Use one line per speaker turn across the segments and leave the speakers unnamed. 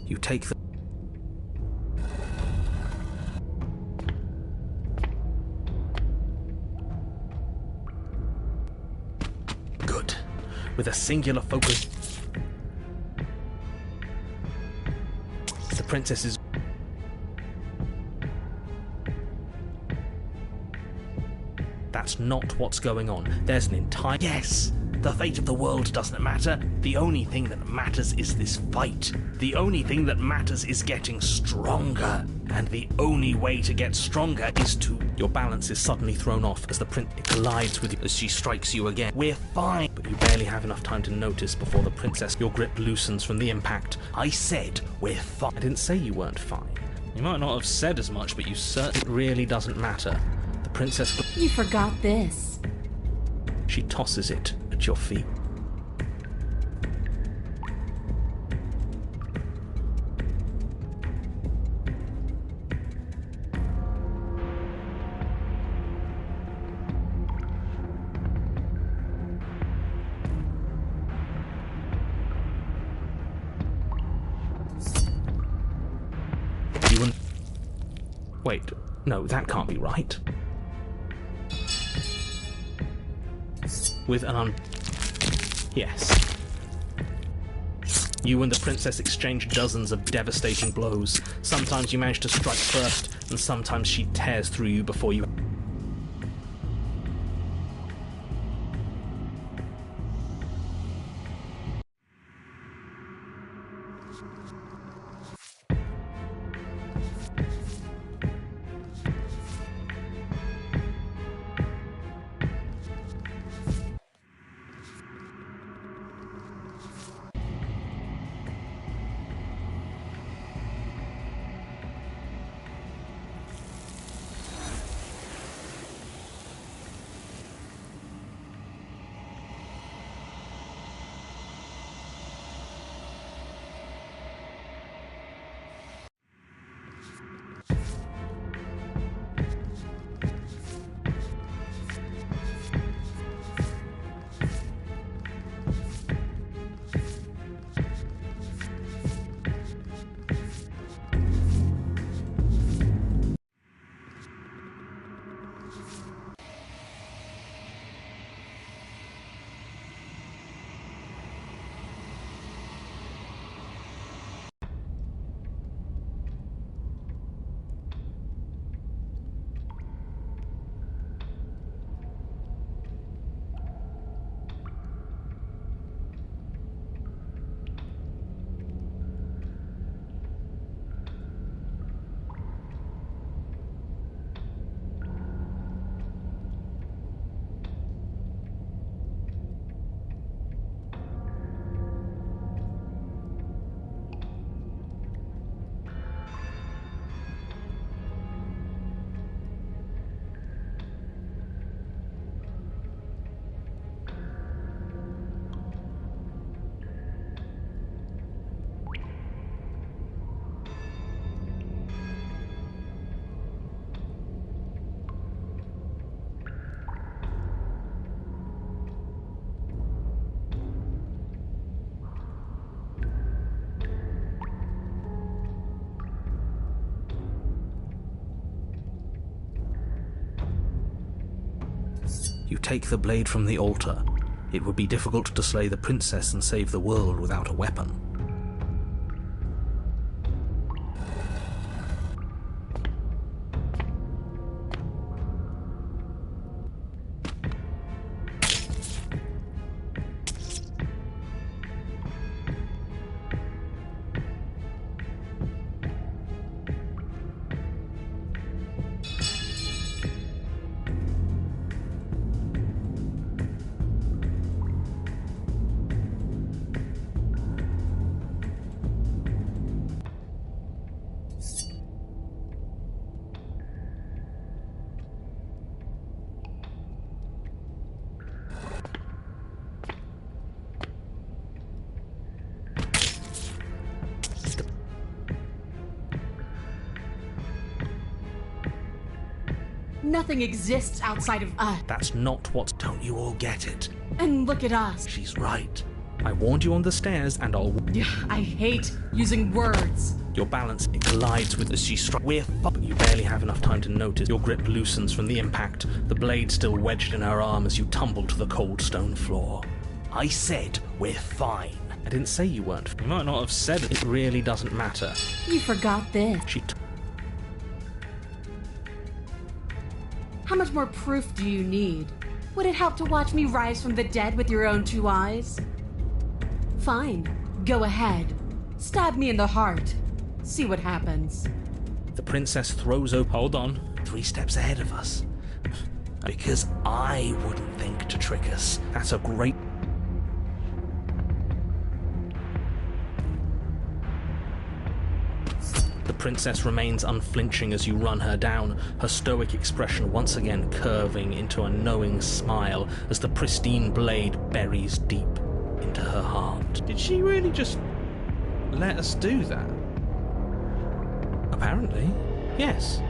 You take the... Good. With a singular focus... The princess is... That's not what's going on. There's an entire... Yes! The fate of the world doesn't matter. The only thing that matters is this fight. The only thing that matters is getting stronger. And the only way to get stronger is to... Your balance is suddenly thrown off as the princess collides with you as she strikes you again. We're fine. But you barely have enough time to notice before the princess... Your grip loosens from the impact. I said we're fine. I didn't say you weren't fine. You might not have said as much, but you certainly... It really doesn't matter. The princess...
You forgot this.
She tosses it at your feet. Wait, no, that can't be right. With an Yes. You and the princess exchange dozens of devastating blows. Sometimes you manage to strike first, and sometimes she tears through you before you... You take the blade from the altar. It would be difficult to slay the princess and save the world without a weapon.
Nothing exists outside of us.
That's not what... Don't you all get it?
And look at us.
She's right. I warned you on the stairs, and I'll...
I hate using words.
Your balance, it collides with as she strikes. But you barely have enough time to notice. Your grip loosens from the impact, the blade still wedged in her arm as you tumble to the cold stone floor. I said we're fine. I didn't say you weren't. You might not have said it. It really doesn't matter.
You forgot this. How much more proof do you need? Would it help to watch me rise from the dead with your own 2 eyes? Fine. Go ahead. Stab me in the heart. See what happens.
The princess throws open... Hold on. 3 steps ahead of us. Because I wouldn't think to trick us. That's a great... The princess remains unflinching as you run her down, her stoic expression once again curving into a knowing smile as the pristine blade buries deep into her heart. Did she really just let us do that? Apparently, yes.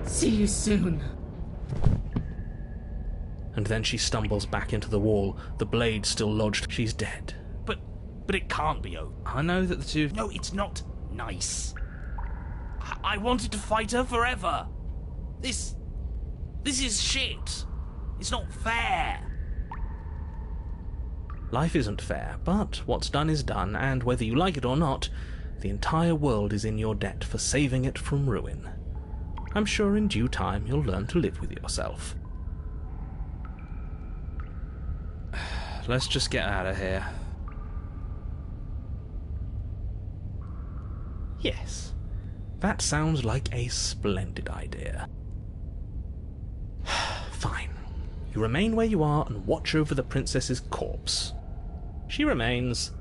See you soon.
And then she stumbles back into the wall, the blade still lodged. She's dead. But it can't be over. I know that the two... No, it's not nice. I wanted to fight her forever. This is shit. It's not fair. Life isn't fair, but what's done is done, and whether you like it or not, the entire world is in your debt for saving it from ruin. I'm sure in due time you'll learn to live with yourself. Let's just get out of here. Yes, that sounds like a splendid idea. Fine. You remain where you are and watch over the princess's corpse. She remains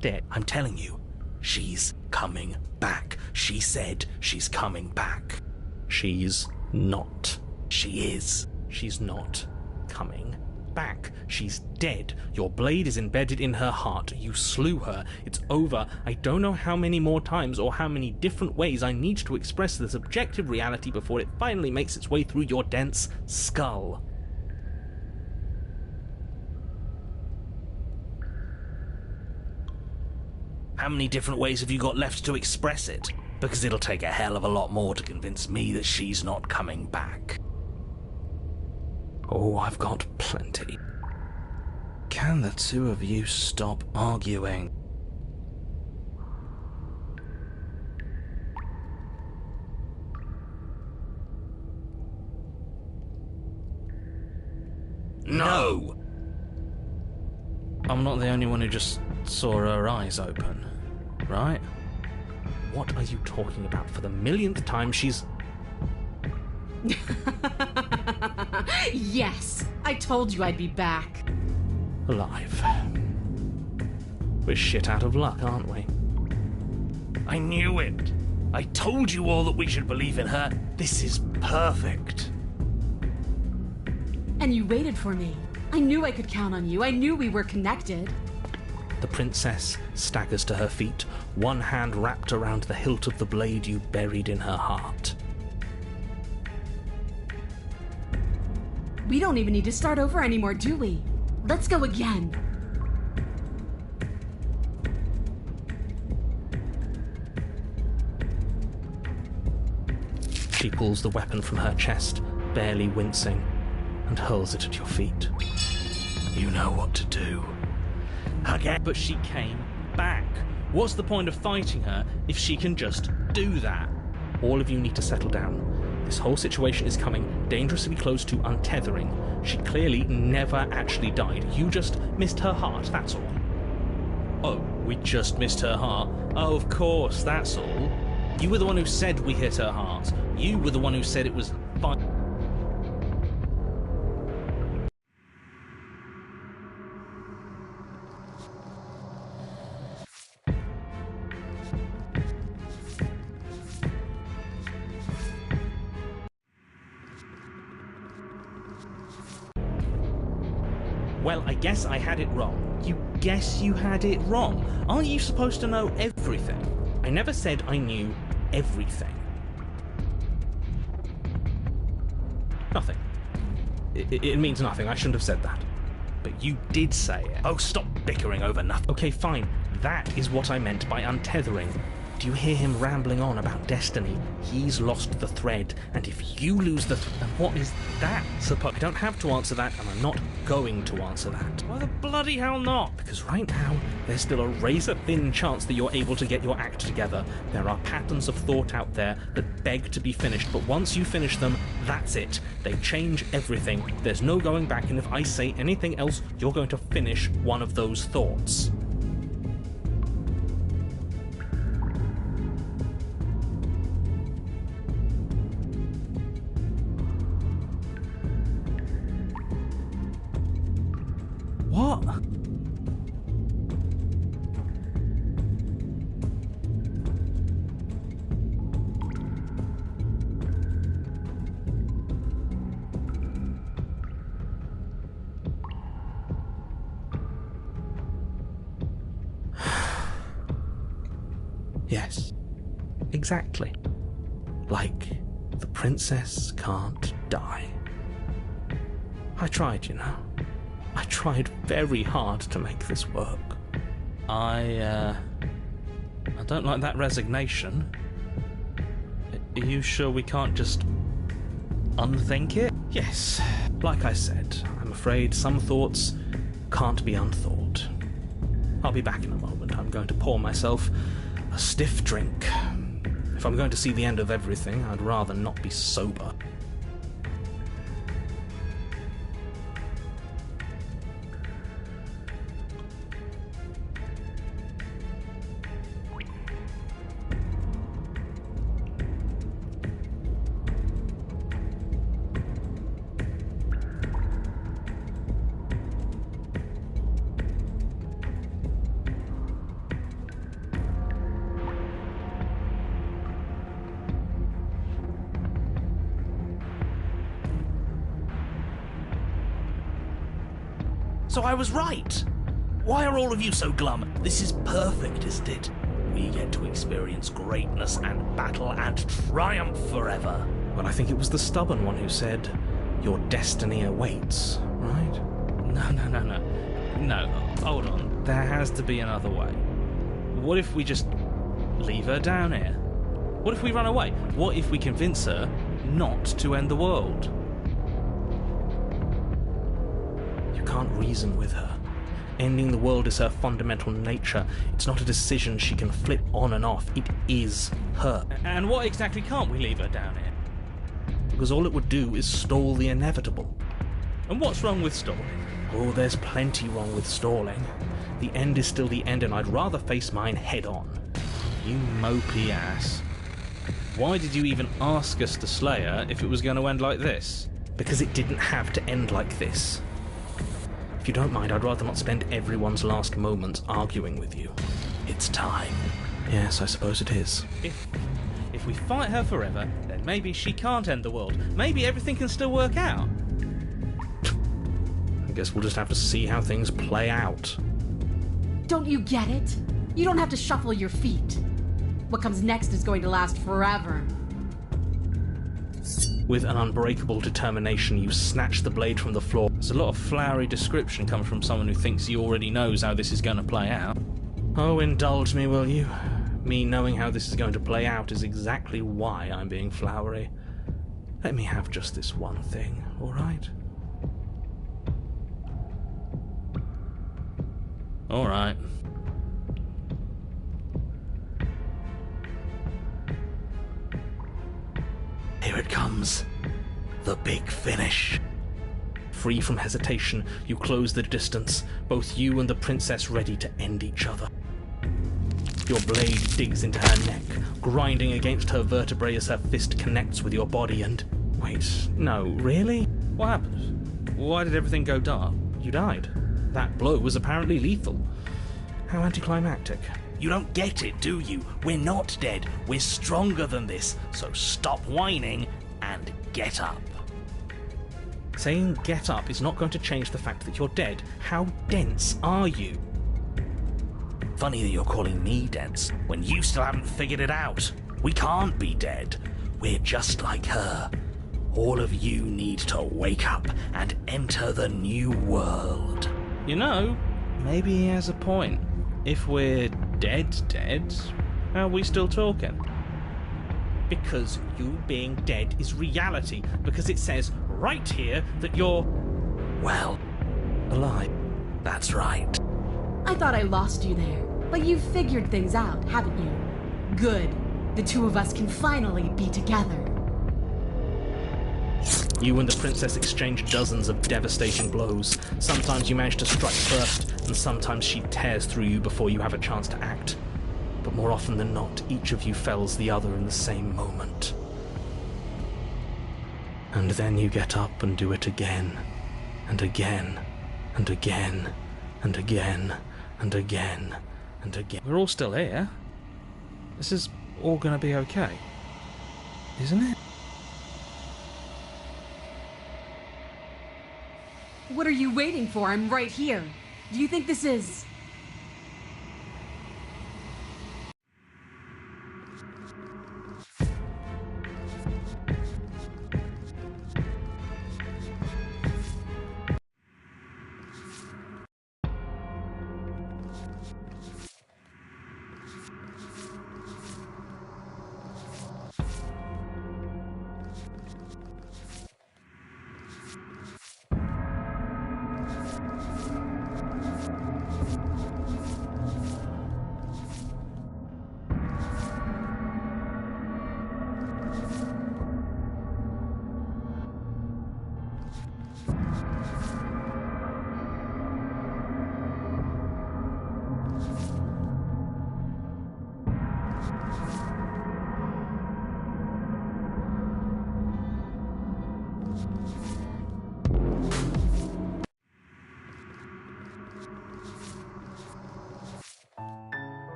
dead. I'm telling you, she's coming back. She said she's coming back. She's not. She is. She's not coming back. She's dead. Your blade is embedded in her heart. You slew her. It's over. I don't know how many more times or how many different ways I need to express this objective reality before it finally makes its way through your dense skull. How many different ways have you got left to express it? Because it'll take a hell of a lot more to convince me that she's not coming back. Oh, I've got plenty. Can the two of you stop arguing? No! I'm not the only one who just saw her eyes open, right? What are you talking about? For the millionth time, she's...
Yes, I told you I'd be back.
Alive. We're shit out of luck, aren't we? I knew it. I told you all that we should believe in her. This is perfect.
And you waited for me. I knew I could count on you. I knew we were connected.
The princess staggers to her feet, one hand wrapped around the hilt of the blade you buried in her heart.
We don't even need to start over anymore, do we? Let's go again.
She pulls the weapon from her chest, barely wincing, and hurls it at your feet. You know what to do. Again. But she came back. What's the point of fighting her if she can just do that? All of you need to settle down. This whole situation is coming dangerously close to untethering. She clearly never actually died. You just missed her heart, that's all. Oh, we just missed her heart? Oh, of course, that's all. You were the one who said we hit her heart. You were the one who said it was fine. Well, I guess I had it wrong. You guess you had it wrong? Aren't you supposed to know everything? I never said I knew everything. Nothing. It means nothing. I shouldn't have said that. But you did say it. Oh, stop bickering over nothing. Okay, fine. That is what I meant by untethering. Do you hear him rambling on about destiny? He's lost the thread, and if you lose the thread, what is that supposed? I don't have to answer that, and I'm not going to answer that. Why the bloody hell not? Because right now, there's still a razor-thin chance that you're able to get your act together. There are patterns of thought out there that beg to be finished, but once you finish them, that's it. They change everything. There's no going back, and if I say anything else, you're going to finish one of those thoughts. What? Yes, exactly. Like the princess can't die. I tried, you know. I tried very hard to make this work. I don't like that resignation. Are you sure we can't just unthink it? Yes. Like I said, I'm afraid some thoughts can't be unthought. I'll be back in a moment. I'm going to pour myself a stiff drink. If I'm going to see the end of everything, I'd rather not be sober. So I was right! Why are all of you so glum? This is perfect, isn't it? We get to experience greatness and battle and triumph forever. Well, I think it was the stubborn one who said, your destiny awaits, right? No, hold on. There has to be another way. What if we just leave her down here? What if we run away? What if we convince her not to end the world? Can't reason with her. Ending the world is her fundamental nature. It's not a decision she can flip on and off. It is her. And what exactly can't we leave her down here? Because all it would do is stall the inevitable. And what's wrong with stalling? Oh, there's plenty wrong with stalling. The end is still the end, and I'd rather face mine head on. You mopey ass. Why did you even ask us to slay her if it was going to end like this? Because it didn't have to end like this. If you don't mind, I'd rather not spend everyone's last moments arguing with you. It's time. Yes, I suppose it is. If we fight her forever, then maybe she can't end the world. Maybe everything can still work out. I guess we'll just have to see how things play out.
Don't you get it? You don't have to shuffle your feet. What comes next is going to last forever.
With an unbreakable determination, you snatch the blade from the floor. There's a lot of flowery description coming from someone who thinks he already knows how this is going to play out. Oh, indulge me, will you? Me knowing how this is going to play out is exactly why I'm being flowery. Let me have just this one thing, all right? All right. Here it comes. The big finish. Free from hesitation, you close the distance, both you and the princess ready to end each other. Your blade digs into her neck, grinding against her vertebrae as her fist connects with your body and... Wait, no, really? What happened? Why did everything go dark? You died. That blow was apparently lethal. How anticlimactic. You don't get it, do you? We're not dead. We're stronger than this. So stop whining and get up. Saying get up is not going to change the fact that you're dead. How dense are you? Funny that you're calling me dead when you still haven't figured it out. We can't be dead. We're just like her. All of you need to wake up and enter the new world. You know, maybe he has a point. If we're dead, how are we still talking? Because you being dead is reality, because it says right here that you're, well, alive. That's right.
I thought I lost you there, but you've figured things out, haven't you? Good. The two of us can finally be together.
You and the princess exchange dozens of devastating blows. Sometimes you manage to strike first, and sometimes she tears through you before you have a chance to act. But more often than not, each of you fells the other in the same moment. And then you get up and do it again, and again, and again, and again, and again, and again. We're all still here. This is all gonna be okay, isn't it?
What are you waiting for? I'm right here. Do you think this is...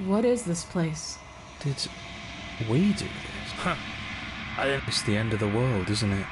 What is this place?
Did we do this? Huh. It's the end of the world, isn't it?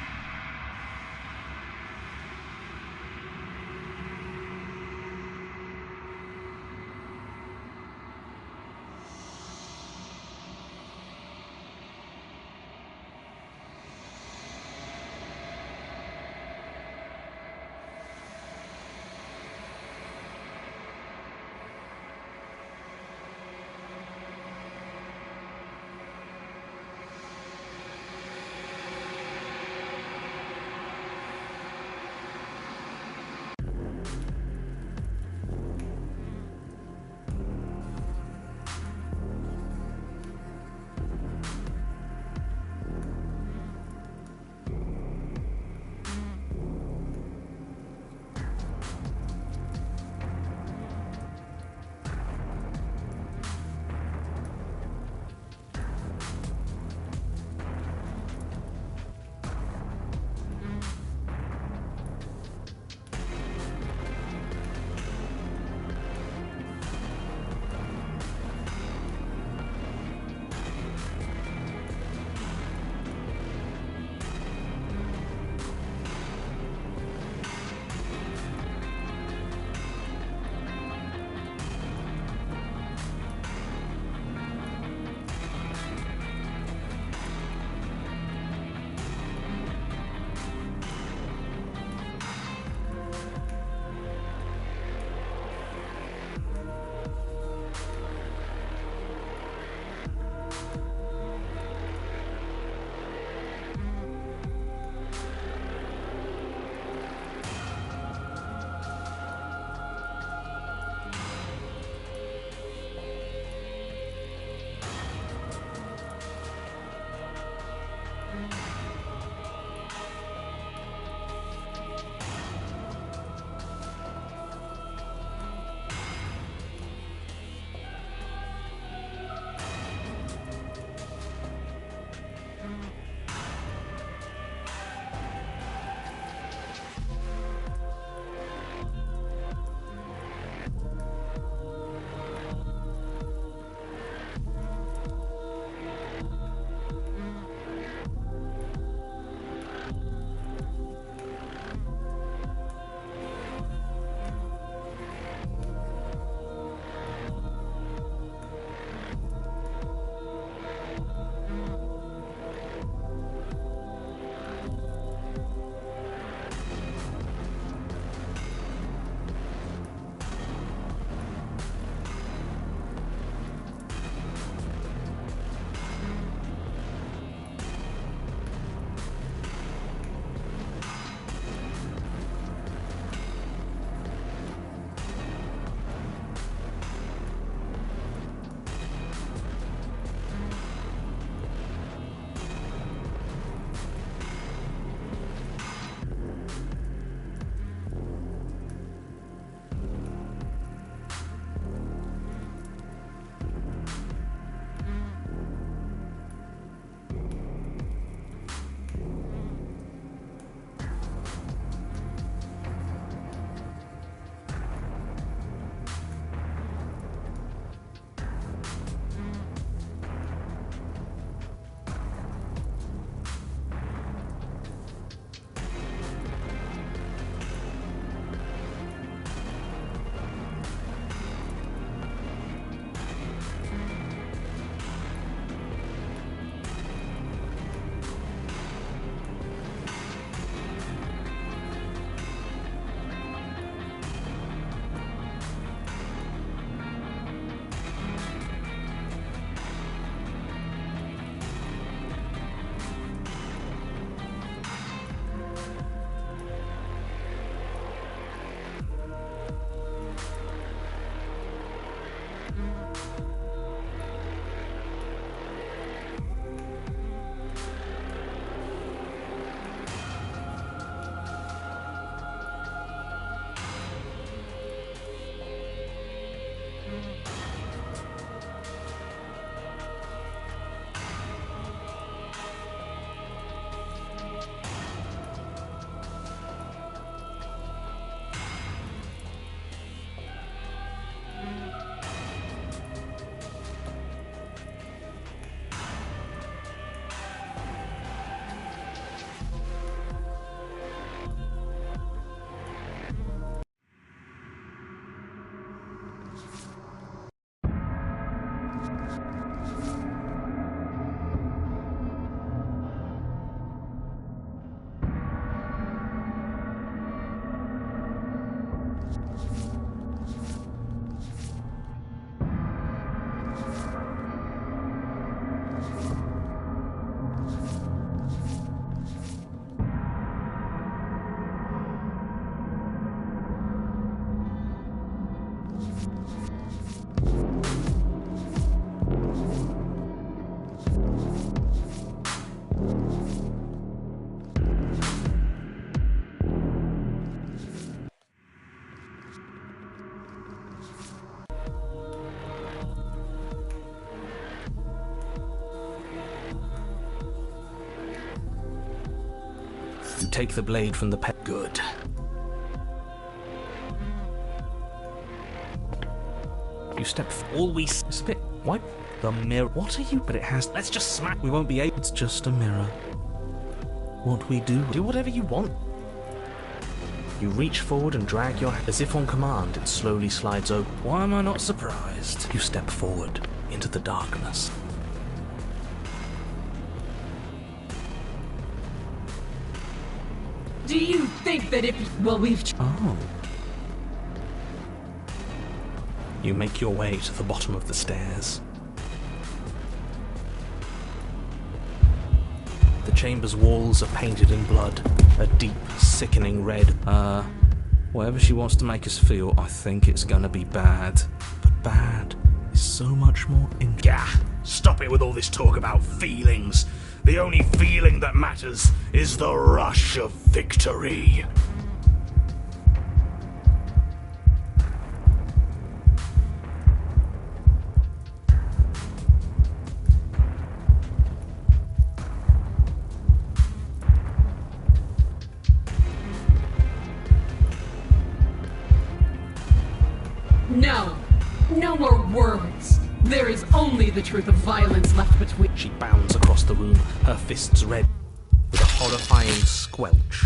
You take the blade from the pet. Good. You step. Always spit. Wipe the mirror. What are you? But it has. Let's just smack. We won't be able. It's just a mirror. What we do. Do whatever you want. You reach forward and drag your. As if on command, it slowly slides open. Why am I not surprised? You step forward into the darkness.
Do you think that if... Well, we've...
Oh. You make your way to the bottom of the stairs. The chamber's walls are painted in blood, a deep, sickening red. Whatever she wants to make us feel, I think it's gonna be bad. But bad is so much more
Gah! Stop it with all this talk about feelings. The only feeling that matters is the rush of victory.
No! No more words! There is only the truth of violence left between...
She bounds across the room, her fists red. With a horrifying squelch,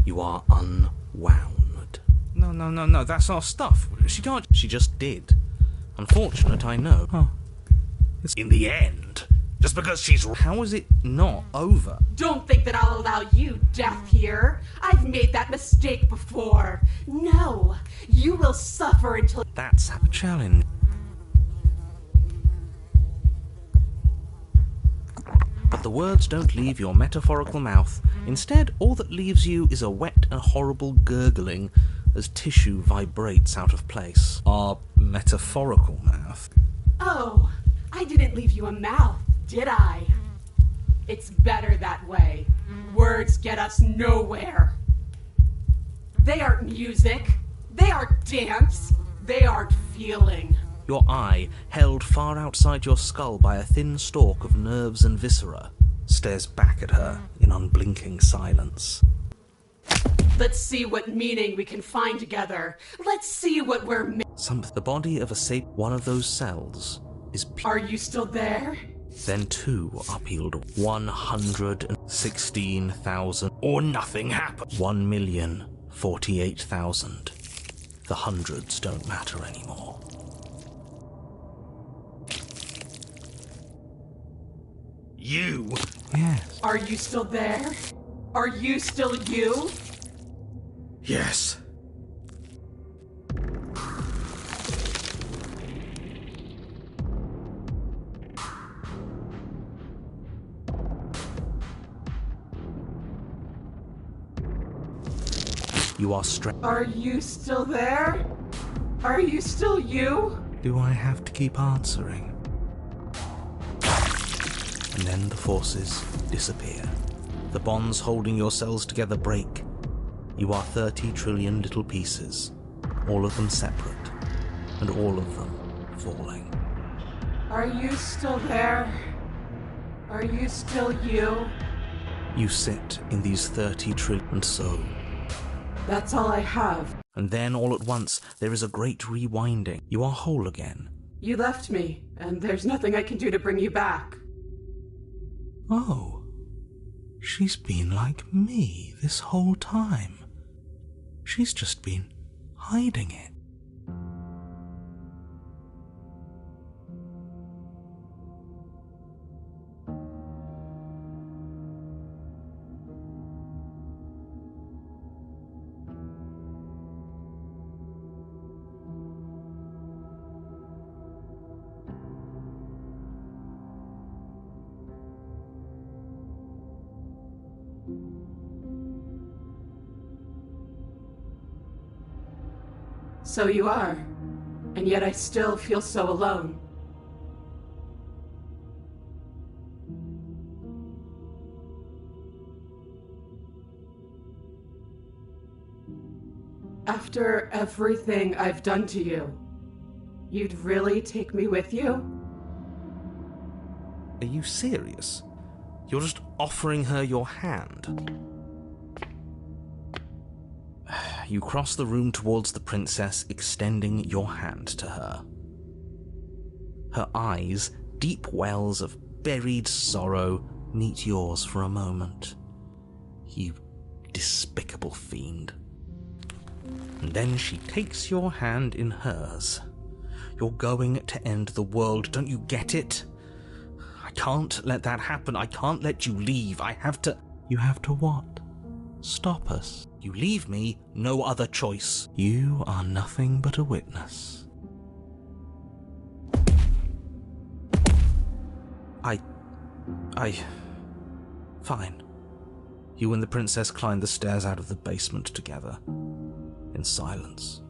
you are unwound. No, that's our stuff. She can't... She just did. Unfortunate, I know. Huh.
In the end, just because she's...
How is it not over?
Don't think that I'll allow you death here. I've made that mistake before. No, you will suffer until...
That's a challenge. But the words don't leave your metaphorical mouth. Instead, all that leaves you is a wet and horrible gurgling as tissue vibrates out of place. Our metaphorical mouth.
Oh, I didn't leave you a mouth, did I? It's better that way. Words get us nowhere. They aren't music. They aren't dance. They aren't feeling.
Your eye, held far outside your skull by a thin stalk of nerves and viscera, stares back at her in unblinking silence.
Let's see what meaning we can find together. Let's see what we're
The body of one of those cells is
Are you still there?
Then two are peeled. 116,000.
Or nothing happened.
1,048,000. The hundreds don't matter anymore.
You?
Yes.
Are you still there? Are you still you?
Yes.
You are
Are you still there? Are you still you?
Do I have to keep answering? And then the forces disappear. The bonds holding your cells together break. You are 30 trillion little pieces, all of them separate, and all of them falling.
Are you still there? Are you still you?
You sit in these 30 trillion, and so.
That's all I have.
And then all at once, there is a great rewinding. You are whole again.
You left me, and there's nothing I can do to bring you back.
Oh, she's been like me this whole time. She's just been hiding it.
So you are. And yet I still feel so alone. After everything I've done to you, you'd really take me with you?
Are you serious? You're just offering her your hand. You cross the room towards the princess, extending your hand to her. Her eyes, deep wells of buried sorrow, meet yours for a moment. You despicable fiend. And then she takes your hand in hers. You're going to end the world, don't you get it? I can't let that happen. I can't let you leave. I have to... You have to what? Stop us. You leave me, no other choice. You are nothing but a witness. Fine. You and the princess climb the stairs out of the basement together. In silence.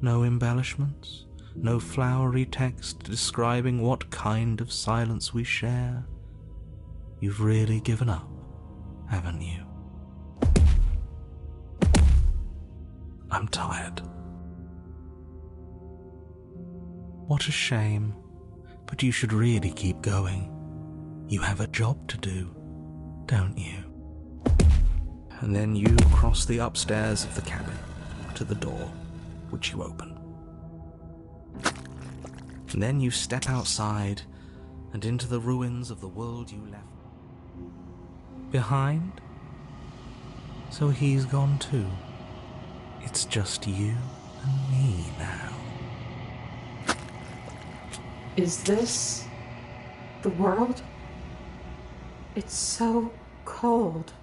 No embellishments, no flowery text describing what kind of silence we share. You've really given up, haven't you? I'm tired. What a shame, but you should really keep going. You have a job to do, don't you? And then you cross the upstairs of the cabin to the door, which you open. And then you step outside and into the ruins of the world you left behind. So he's gone too. It's just you and me now.
Is this the world? It's so cold.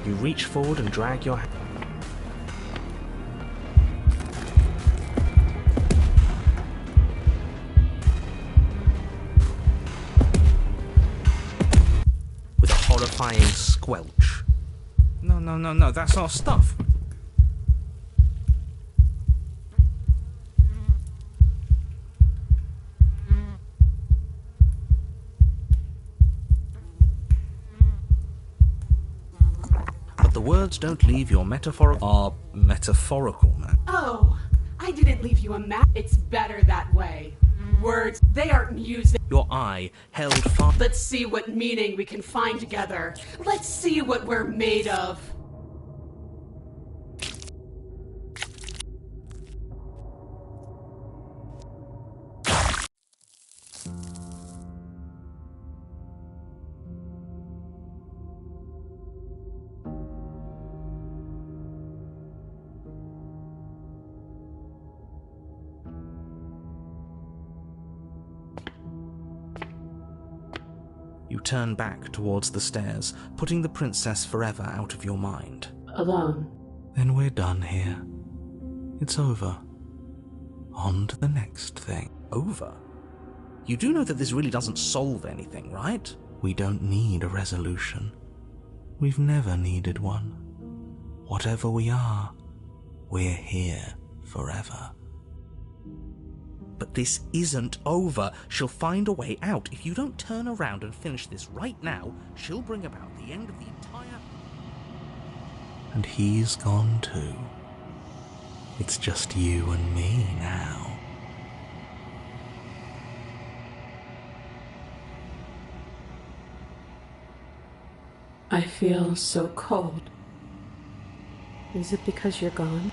You reach forward and drag your hand. With a horrifying squelch. No, that's our stuff. The words don't leave your metaphorical map.
Oh, I didn't leave you a map. It's better that way. words. They aren't music.
Your eye held fast.
Let's see what meaning we can find together. Let's see what we're made of.
You turn back towards the stairs, putting the princess forever out of your mind.
Alone.
Then we're done here. It's over. On to the next thing. Over? You do know that this really doesn't solve anything, right? We don't need a resolution. We've never needed one. Whatever we are, we're here forever. But this isn't over. She'll find a way out. If you don't turn around and finish this right now, she'll bring about the end of the entire... And he's gone too. It's just you and me now.
I feel so cold. Is it because you're gone?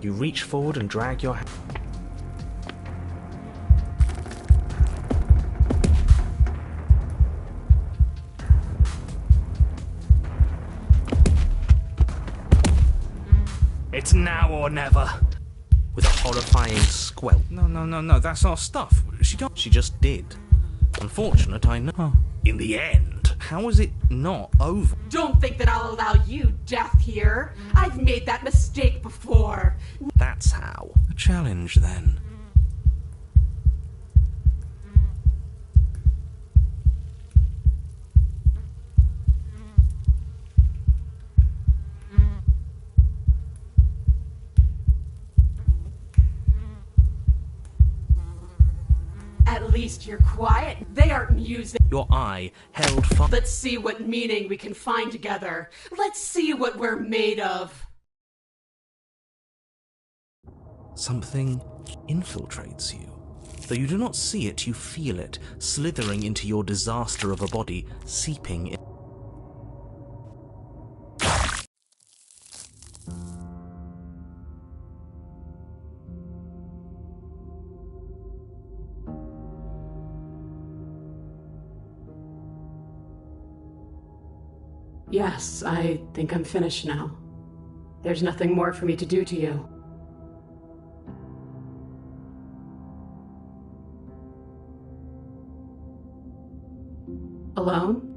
You reach forward and drag your hand.
It's now or never.
With a horrifying squelch.
No, that's our stuff.
She just did. Unfortunate, I know.
Huh. In the end.
How is it not over?
Don't think that I'll allow you death here. I've made that mistake before.
That's how. A challenge, then.
At least you're quiet. They aren't using.
Your eye held fast.
Let's see what meaning we can find together. Let's see what we're made of.
Something infiltrates you. Though you do not see it, you feel it, slithering into your disaster of a body, seeping in.
Yes, I think I'm finished now. There's nothing more for me to do to you. Alone?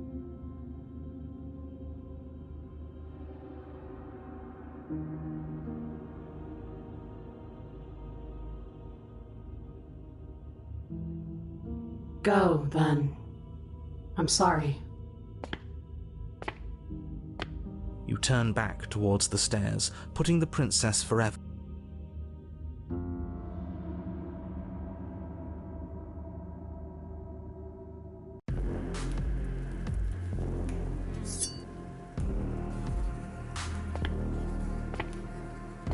Go, then. I'm sorry.
You turn back towards the stairs, putting the princess forever.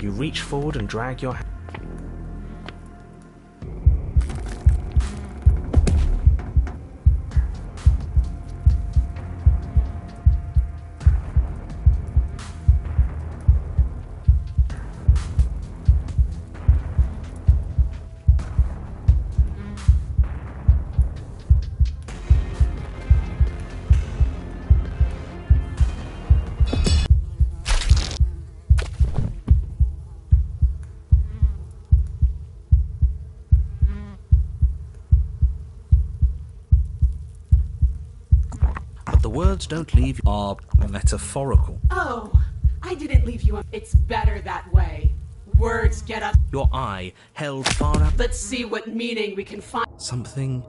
You reach forward and drag your hand. The words don't leave you are metaphorical.
Oh, I didn't leave you. It's better that way. Words get us.
Your eye held far out.
Let's see what meaning we can find.
Something.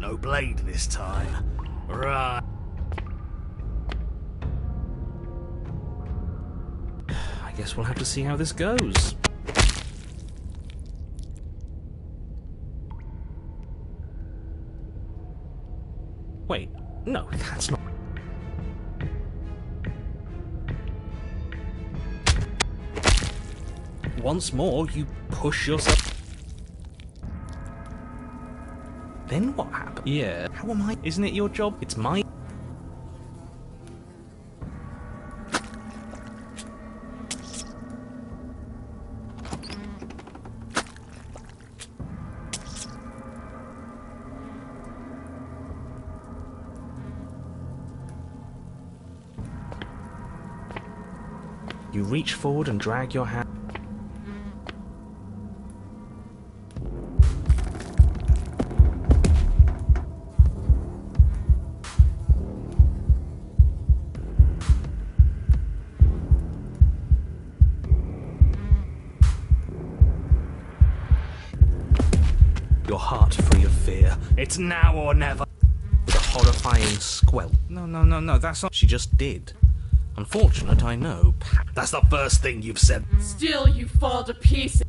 No blade this time. Right.
I guess we'll have to see how this goes. Wait, no, that's not. Once more, you push yourself. Then what happened?
Yeah.
How am I?
Isn't it your job?
It's my... You reach forward and drag your hand. Your heart free of fear. It's now or never. With a horrifying squelch.
No, that's not...
She just did. Unfortunate, I know.
That's the first thing you've said.
Still, you fall to pieces.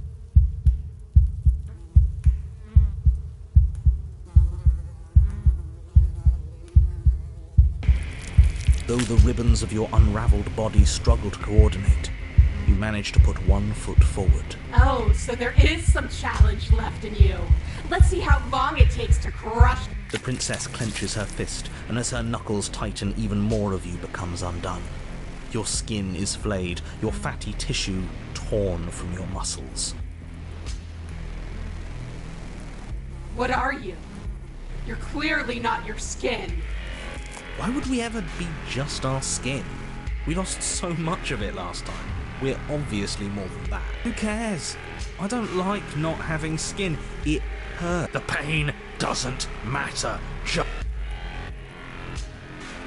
Though the ribbons of your unraveled body struggle to coordinate, you manage to put one foot forward.
Oh, so there is some challenge left in you. Let's see how long it takes to crush.
The princess clenches her fist, and as her knuckles tighten, even more of you becomes undone. Your skin is flayed, your fatty tissue torn from your muscles.
What are you? You're clearly not your skin.
Why would we ever be just our skin? We lost so much of it last time. We're obviously more than that.
Who cares? I don't like not having skin. It hurts.
The pain doesn't matter.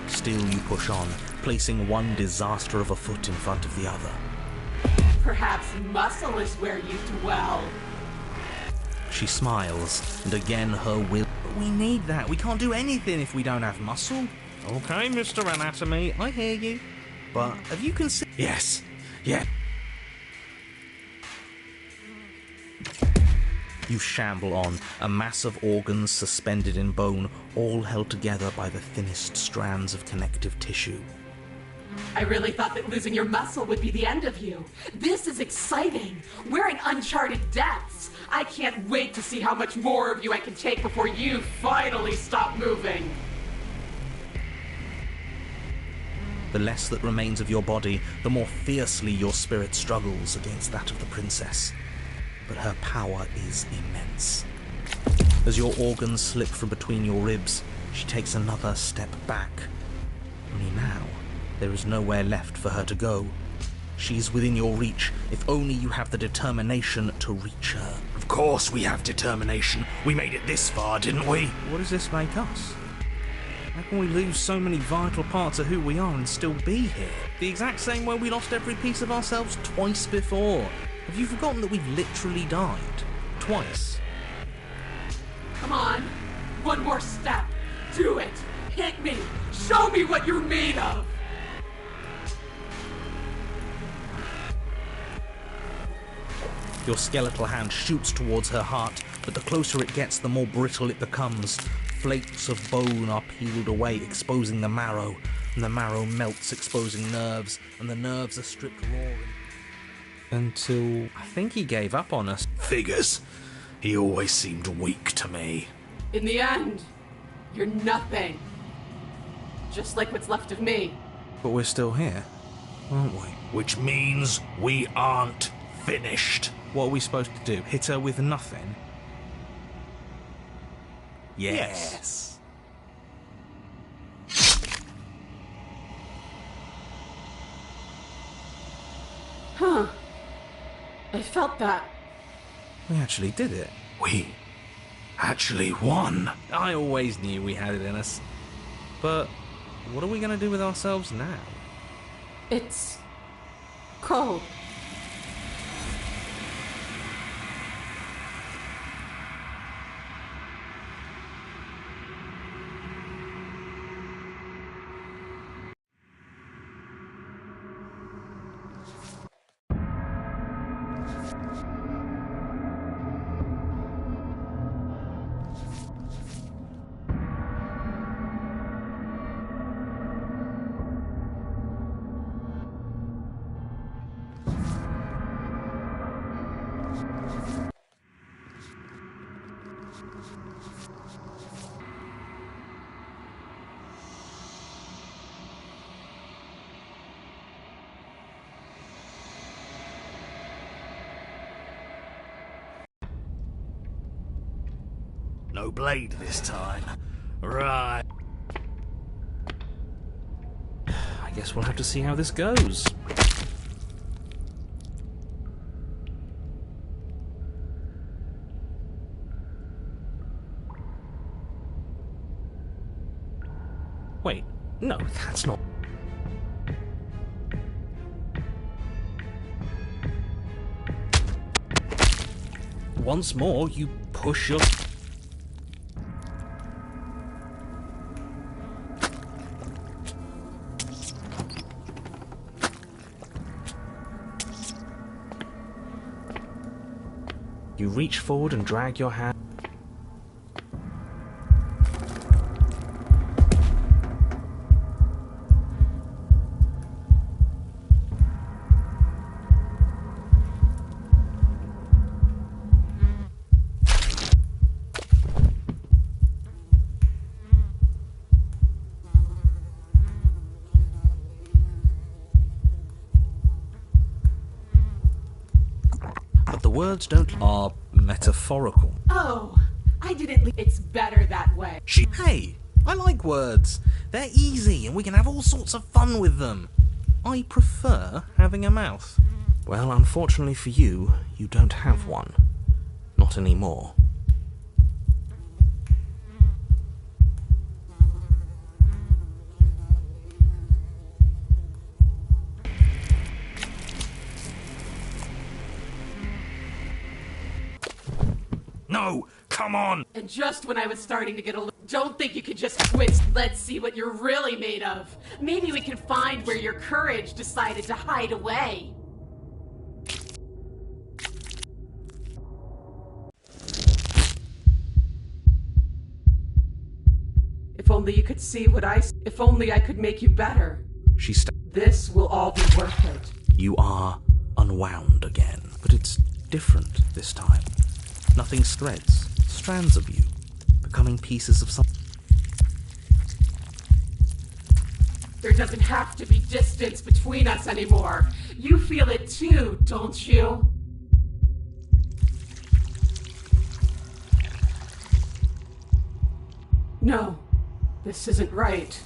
Still you push on, placing one disaster of a foot in front of the other.
Perhaps muscle is where you dwell.
She smiles, and again her will...
But we need that. We can't do anything if we don't have muscle.
Okay, Mr. Anatomy, I hear you. But have you considered...
Yes. Yeah.
You shamble on, a mass of organs suspended in bone, all held together by the thinnest strands of connective tissue.
I really thought that losing your muscle would be the end of you. This is exciting. We're in uncharted depths. I can't wait to see how much more of you I can take before you finally stop moving.
The less that remains of your body, the more fiercely your spirit struggles against that of the princess. But her power is immense. As your organs slip from between your ribs, she takes another step back. Only now, there is nowhere left for her to go. She's within your reach, if only you have the determination to reach her.
Of course we have determination. We made it this far, didn't we?
What does this make us? How can we lose so many vital parts of who we are and still be here?
The exact same way we lost every piece of ourselves twice before. Have you forgotten that we've literally died? Twice.
Come on. One more step. Do it. Hit me. Show me what you're made of.
Your skeletal hand shoots towards her heart, but the closer it gets, the more brittle it becomes. Flakes of bone are peeled away, exposing the marrow, and the marrow melts, exposing nerves, and the nerves are stripped raw.
Until I think he gave up on us.
Figures. He always seemed weak to me.
In the end, you're nothing. Just like what's left of me.
But we're still here, aren't we?
Which means we aren't finished.
What are we supposed to do? Hit her with nothing?
Yes.
Huh. I felt that.
We actually did it.
We actually won.
I always knew we had it in us. But what are we going to do with ourselves now?
It's cold.
No blade this time. Right.
I guess we'll have to see how this goes. Wait, no, that's not... Once more, you push your... You reach forward and drag your hand. But the words are metaphorical.
Oh, I didn't. It's better that way.
Hey, I like words. They're easy and we can have all sorts of fun with them. I prefer having a mouth. Well, unfortunately for you, you don't have one. Not anymore.
No, come on!
And just when I was starting to get a little... Don't think you could just quit. Let's see what you're really made of. Maybe we can find where your courage decided to hide away. If only you could see what I... If only I could make you better. This will all be worth it.
You are unwound again, but it's different this time. Nothing threads, strands of you, becoming pieces of something.
There doesn't have to be distance between us anymore. You feel it too, don't you? No, this isn't right.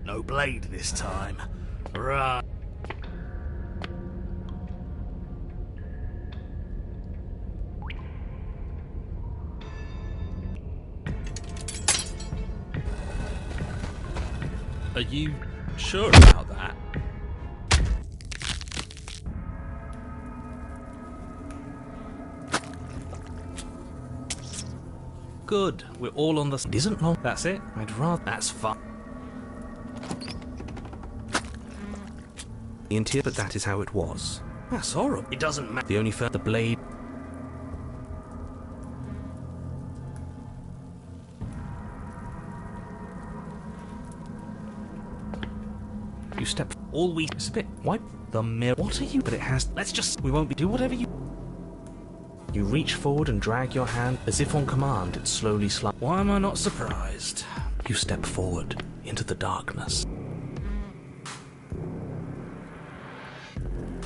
No blade this time. Right.
Are you sure about that? Good, we're all on the... It isn't long. That's it. I'd rather... That's fun. But that is how it was. That's horrible.
It doesn't matter.
The only the blade... You step... All we... Spit. Wipe the mirror. What are you... But it has... Let's just... We won't be... Do whatever you... You reach forward and drag your hand. As if on command, it slowly slides. Why am I not surprised? You step forward into the darkness.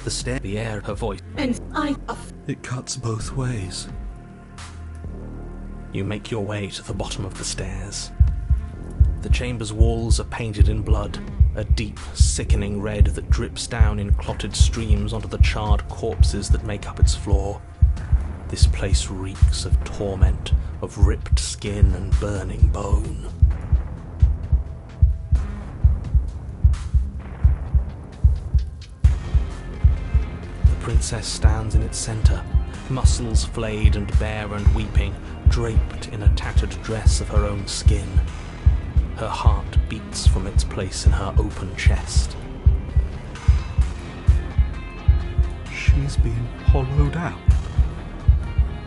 The stair, the air, her voice.
And
It cuts both ways. You make your way to the bottom of the stairs. The chamber's walls are painted in blood, a deep, sickening red that drips down in clotted streams onto the charred corpses that make up its floor. This place reeks of torment, of ripped skin and burning bone. The princess stands in its centre, muscles flayed and bare and weeping, draped in a tattered dress of her own skin. Her heart beats from its place in her open chest. She's been hollowed out,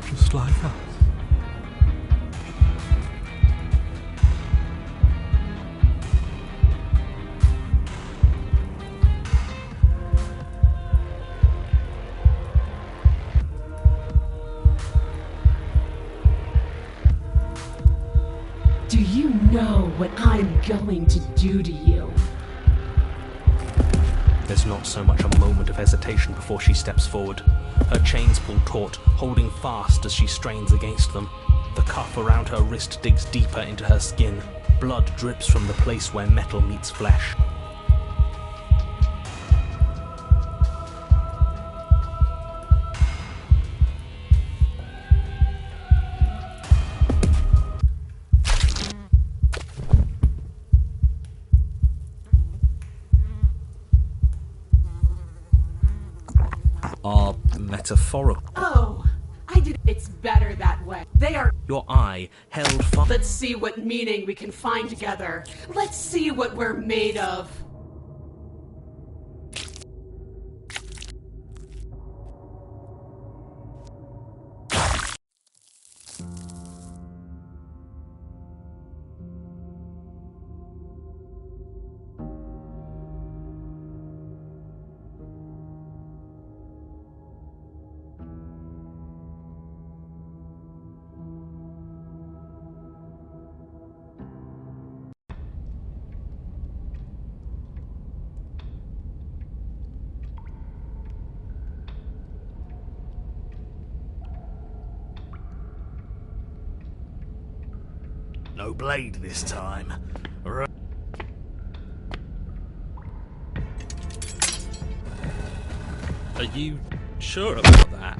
just like us.
do you know what I'm going to do to you?
There's not so much a moment of hesitation before she steps forward. Her chains pull taut, holding fast as she strains against them. The cuff around her wrist digs deeper into her skin. Blood drips from the place where metal meets flesh. Are metaphorical.
Oh, I did. It's better that way. They are.
Your eye held fast.
Let's see what meaning we can find together. Let's see what we're made of.
No blade this time.
Are you sure about that?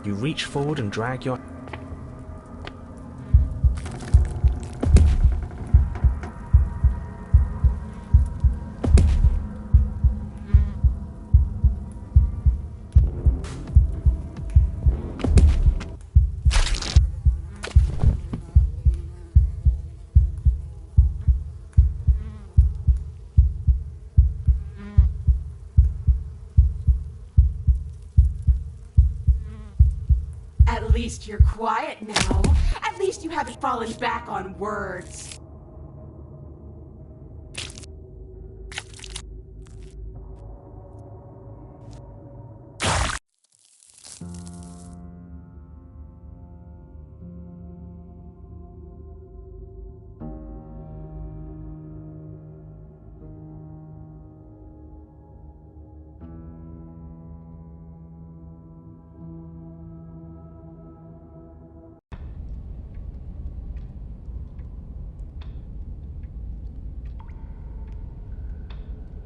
You reach forward and drag your...
At least you're quiet now. At least you haven't fallen back on words.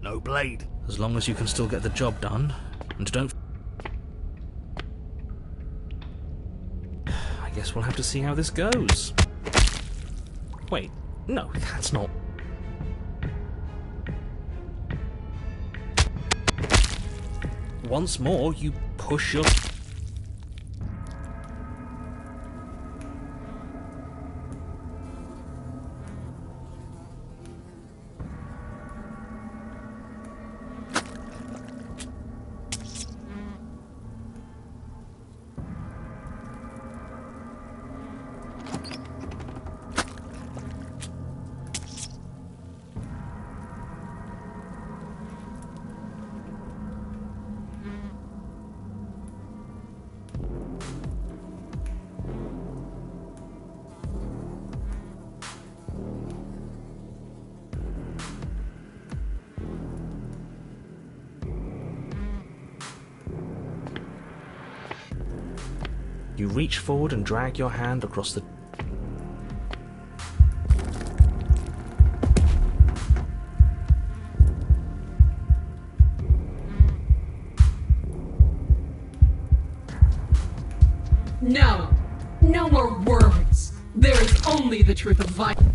No blade.
As long as you can still get the job done, and don't... I guess we'll have to see how this goes. Wait, no, that's not... Once more, you push your... You reach forward and drag your hand across the...
No! No more words! There is only the truth of violence.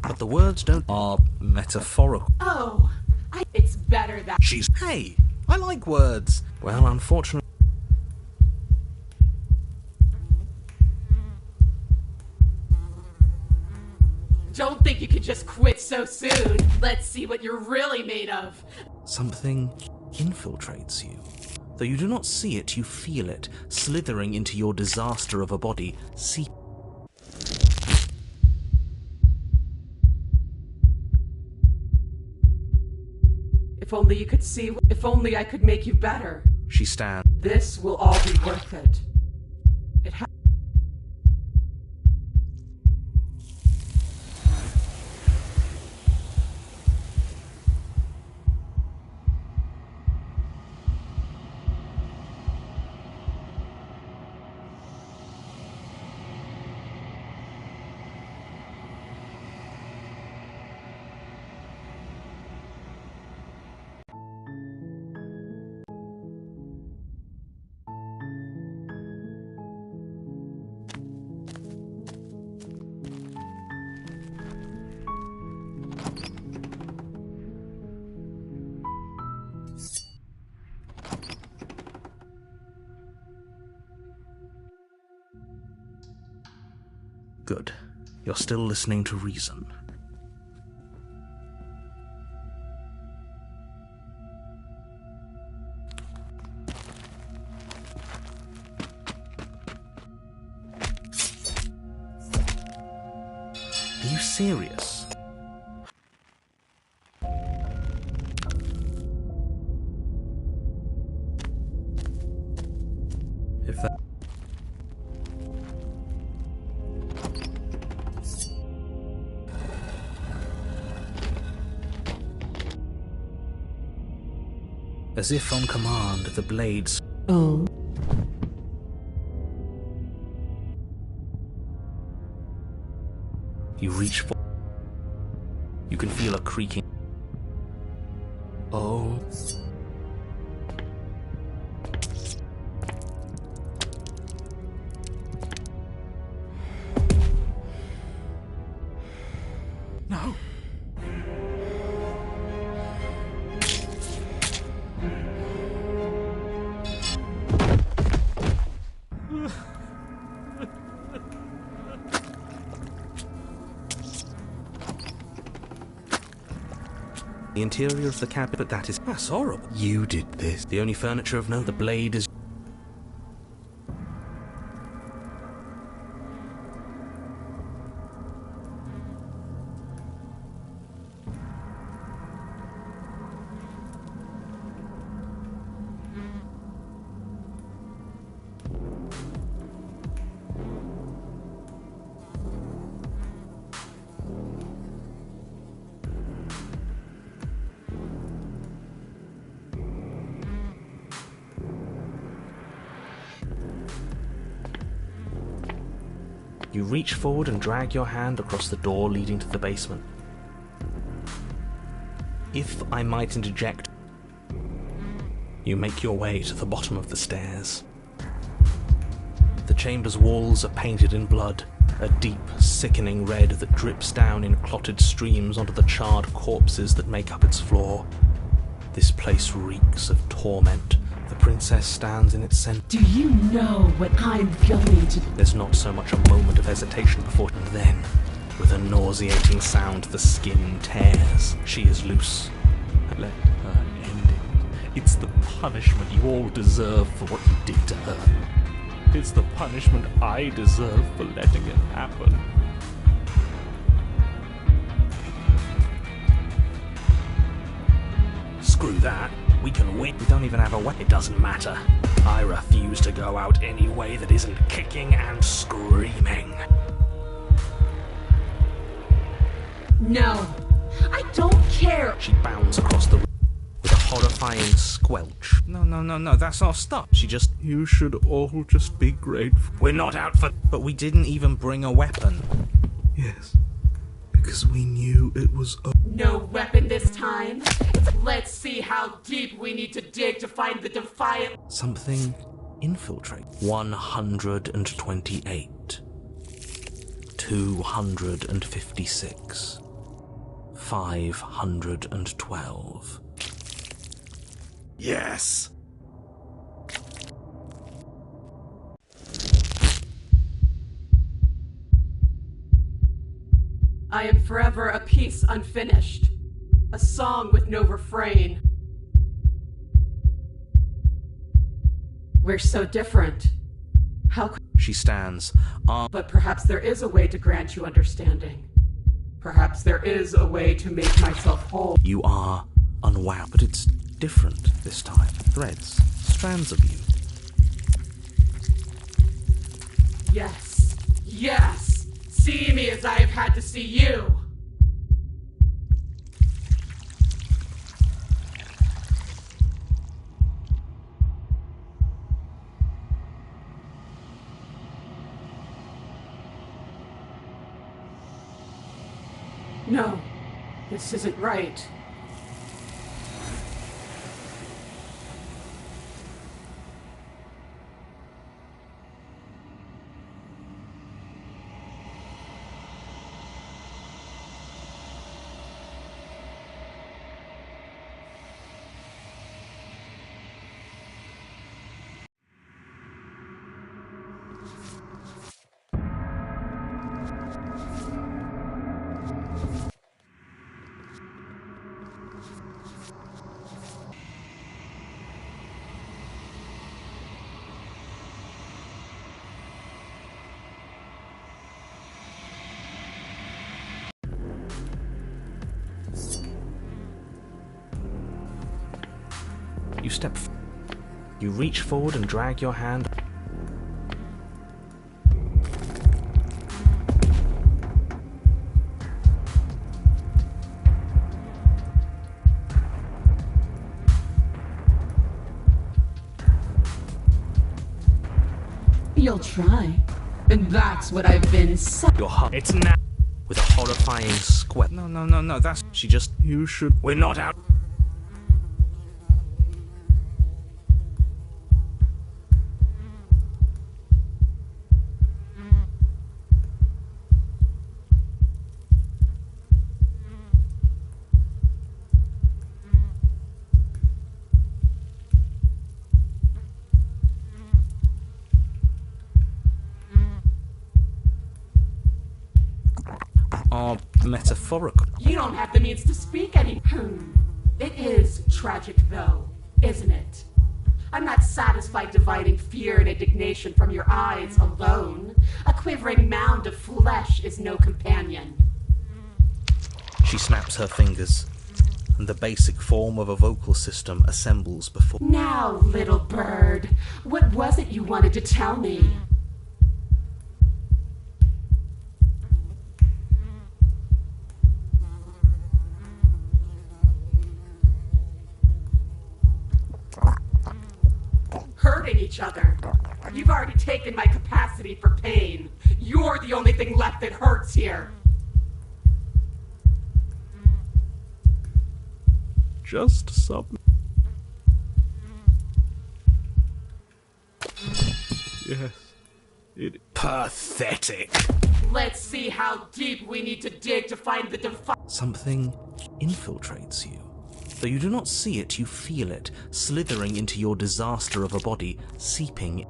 But the words are metaphorical.
Oh, it's better that...
Hey, I like words. Well, unfortunately...
Don't think you could just quit so soon. Let's see what you're really made of.
Something infiltrates you. Though you do not see it, you feel it, slithering into your disaster of a body.
If only you could see, if only I could make you better.
She stands.
This will all be worth it.
Good. You're still listening to reason. Are you serious? If that... As if on command, the blades...
Oh.
You reach for... You can feel a creaking... Oh... No! The interior of the cabin, but that's horrible. You did this. The only furniture of note, the blade is... You reach forward and drag your hand across the door leading to the basement. If I might interject, you make your way to the bottom of the stairs. The chamber's walls are painted in blood, a deep, sickening red that drips down in clotted streams onto the charred corpses that make up its floor. This place reeks of torment. The princess stands in its center.
Do you know what I'm going to do?
There's not so much a moment of hesitation before, and then, with a nauseating sound, the skin tears. She is loose. Let her end it. It's the punishment you all deserve for what you did to her. It's the punishment I deserve for letting it happen.
Screw that. We can win.
We don't even have a weapon.
It doesn't matter. I refuse to go out any way that isn't kicking and screaming.
No, I don't care.
She bounds across the room with a horrifying squelch. No, that's our stuff. She just...
You should all just be grateful.
We're not out for...
But we didn't even bring a weapon.
Yes, because we knew it was...
No weapon this time. Let's see how deep we need to dig to find the defiant...
Something infiltrate. 128. 256. 512.
Yes!
I am forever a piece unfinished. A song with no refrain. We're so different. How could...
She stands,
But perhaps there is a way to grant you understanding. Perhaps there is a way to make myself whole.
You are unwound, but it's different this time. Threads, strands of you.
Yes. Yes! See me as I have had to see you! No, this isn't right.
You step you reach forward and drag your hand.
You'll try. And that's what I've been
Your heart.
It's now.
With a horrifying squelch. No, that's... She just...
You should...
We're not out.
Are metaphorical.
You don't have the means to speak any... It is tragic, though, isn't it? I'm not satisfied dividing fear and indignation from your eyes alone. A quivering mound of flesh is no companion.
She snaps her fingers, and the basic form of a vocal system assembles before...
Now, little bird, what was it you wanted to tell me? Hurting each other. You've already taken my capacity for pain. You're the only thing left that hurts here.
Just something. Yes. It...
Pathetic.
Let's see how deep we need to dig to find the
Something infiltrates you. Though you do not see it, you feel it, slithering into your disaster of a body, seeping.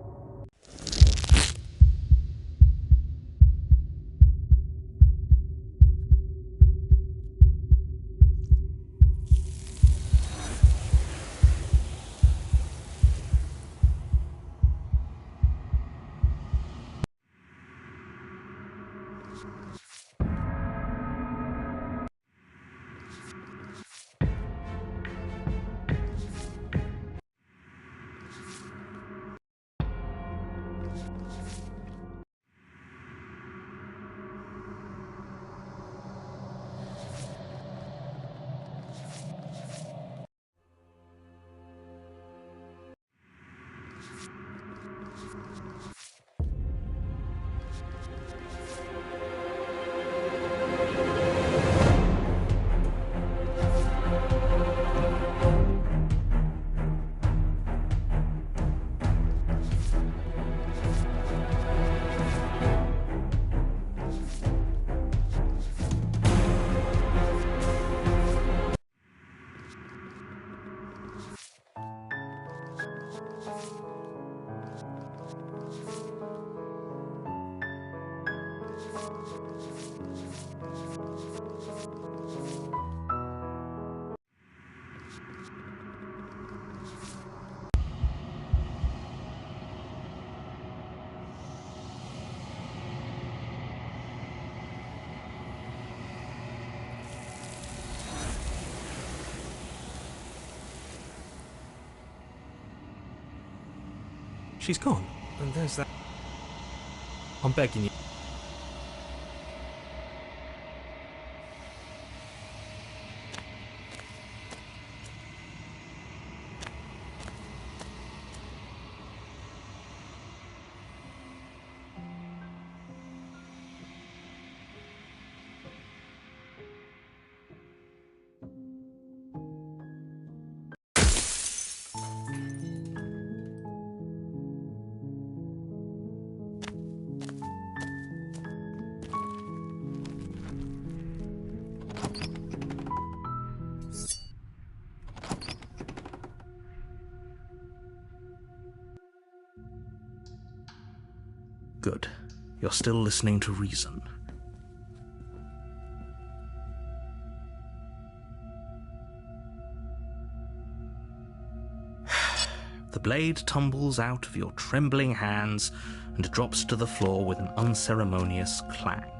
She's gone. And there's that... I'm begging you.
Good. You're still listening to reason. The blade tumbles out of your trembling hands and drops to the floor with an unceremonious clang.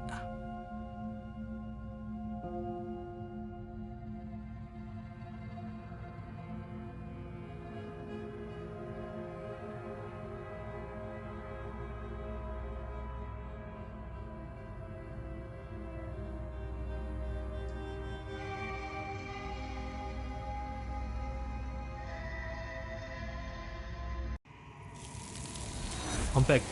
I'm begging.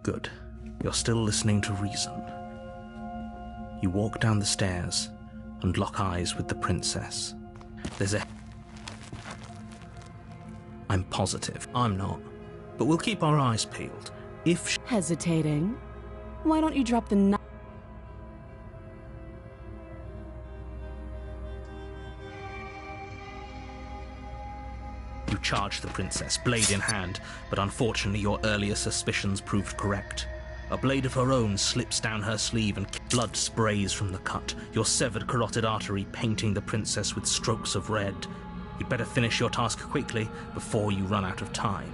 Good. You're still listening to reason. You walk down the stairs and lock eyes with the princess. There's a... I'm positive. I'm not. But we'll keep our eyes peeled. If she...
Hesitating? Why don't you drop the knife?
You charge the princess, blade in hand, but unfortunately your earlier suspicions proved correct. A blade of her own slips down her sleeve and blood sprays from the cut, your severed carotid artery painting the princess with strokes of red. You'd better finish your task quickly before you run out of time.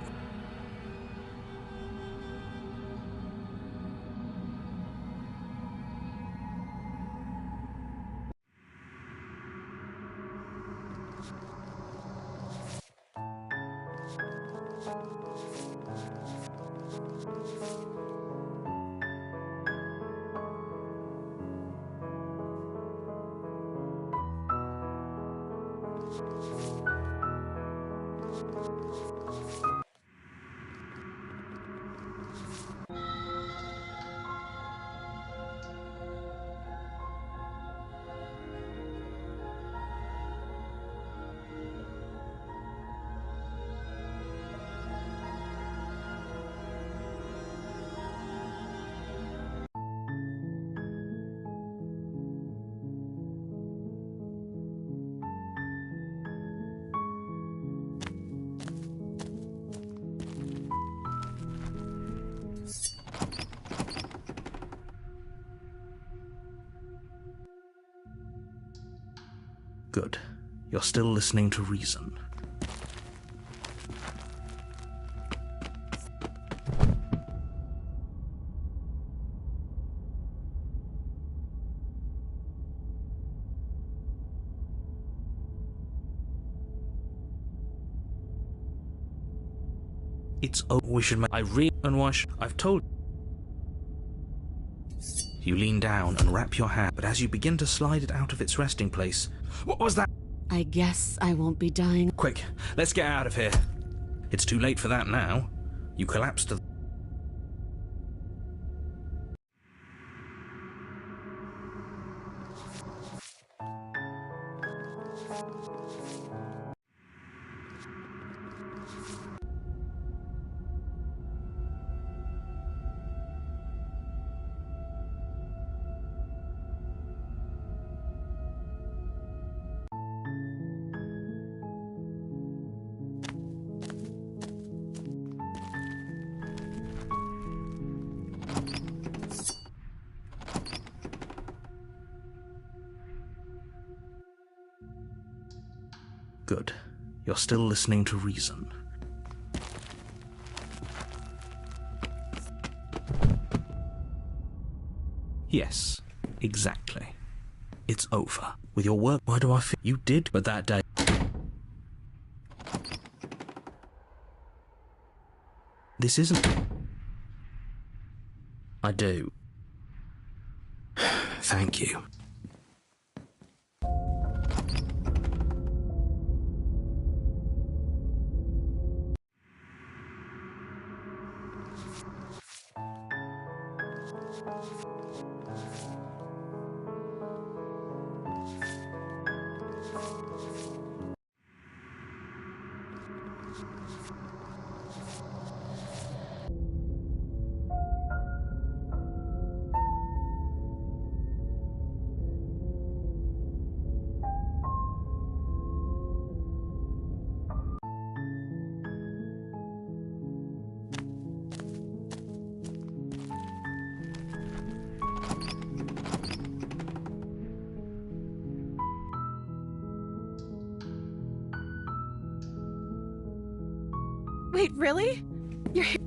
Good. You're still listening to reason. It's oh, we should make... and wash. I've told... You lean down and wrap your hand, but as you begin to slide it out of its resting place... What was that?
I guess I won't be dying.
Quick, let's get out of here. It's too late for that now. You collapse to... Good. You're still listening to reason. Yes, exactly. It's over. With your work, why do I feel you did, but that day... This isn't... I do. Thank you.
Wait, really? You're here?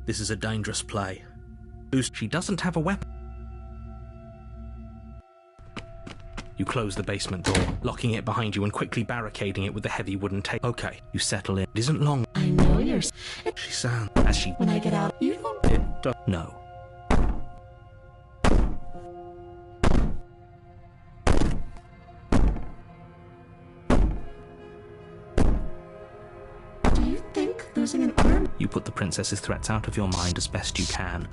This is a dangerous play. She doesn't have a weapon. You close the basement door, locking it behind you and quickly barricading it with the heavy wooden tape. Okay, you settle in. It isn't long.
I know you're...
She sounds as she...
When I get out, you don't...
It does... No.
Do you think losing an arm...
You put the princess's threats out of your mind as best you can.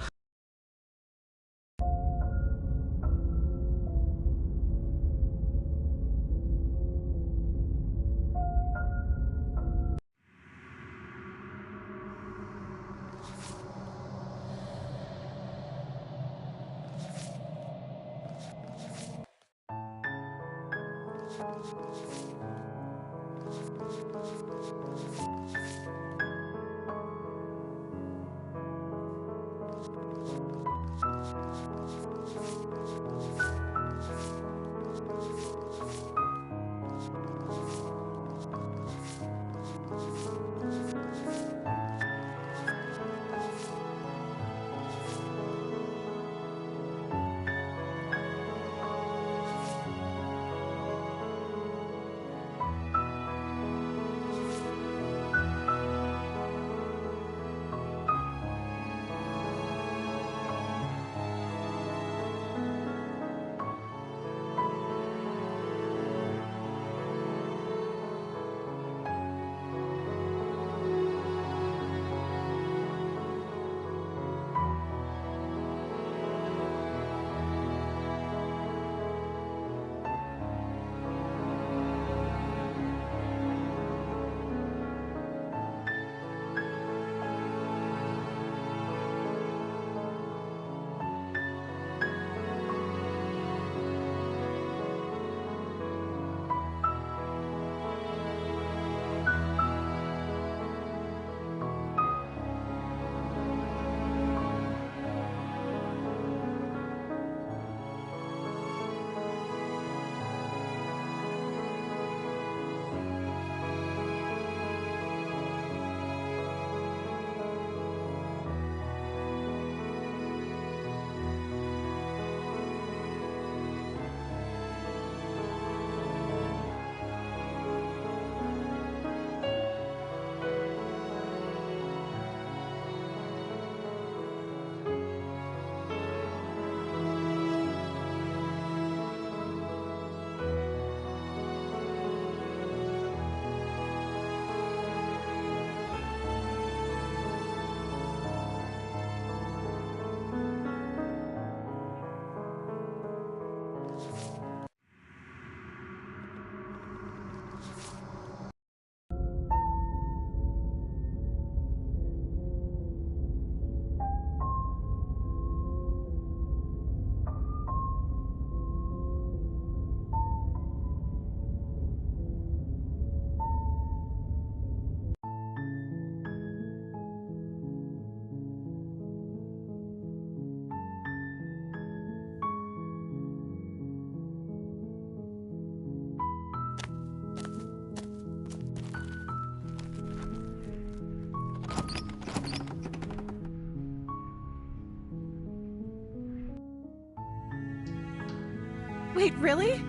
Wait, really?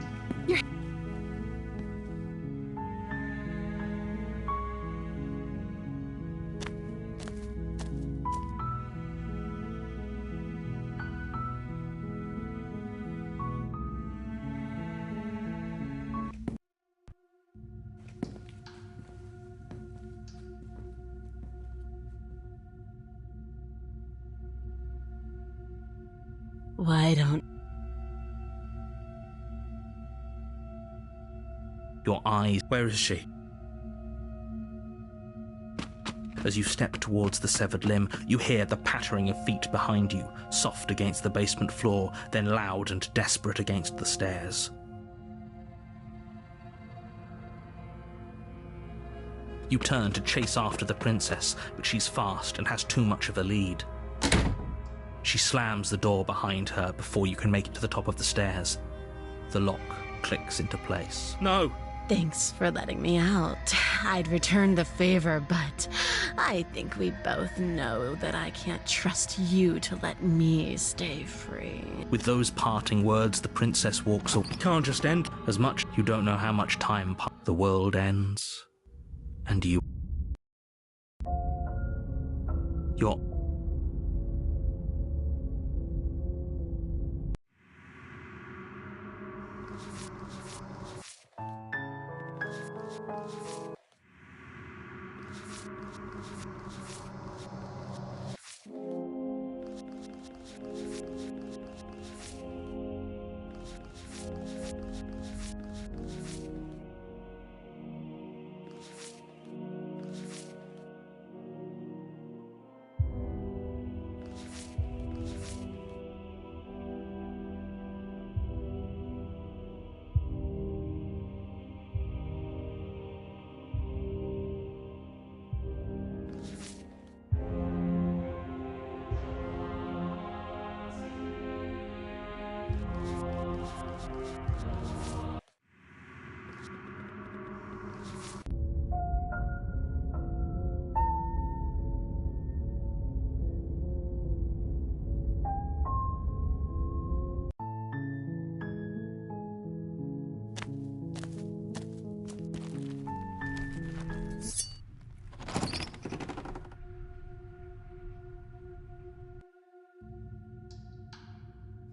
You're... Why don't...
Your eyes. Where is she? As you step towards the severed limb, you hear the pattering of feet behind you, soft against the basement floor, then loud and desperate against the stairs. You turn to chase after the princess, but she's fast and has too much of a lead. She slams the door behind her before you can make it to the top of the stairs. The lock clicks into place. No!
Thanks for letting me out. I'd return the favor, but I think we both know that I can't trust you to let me stay free.
With those parting words, the princess walks away. Can't just end as much. You don't know how much time the world ends. And you're...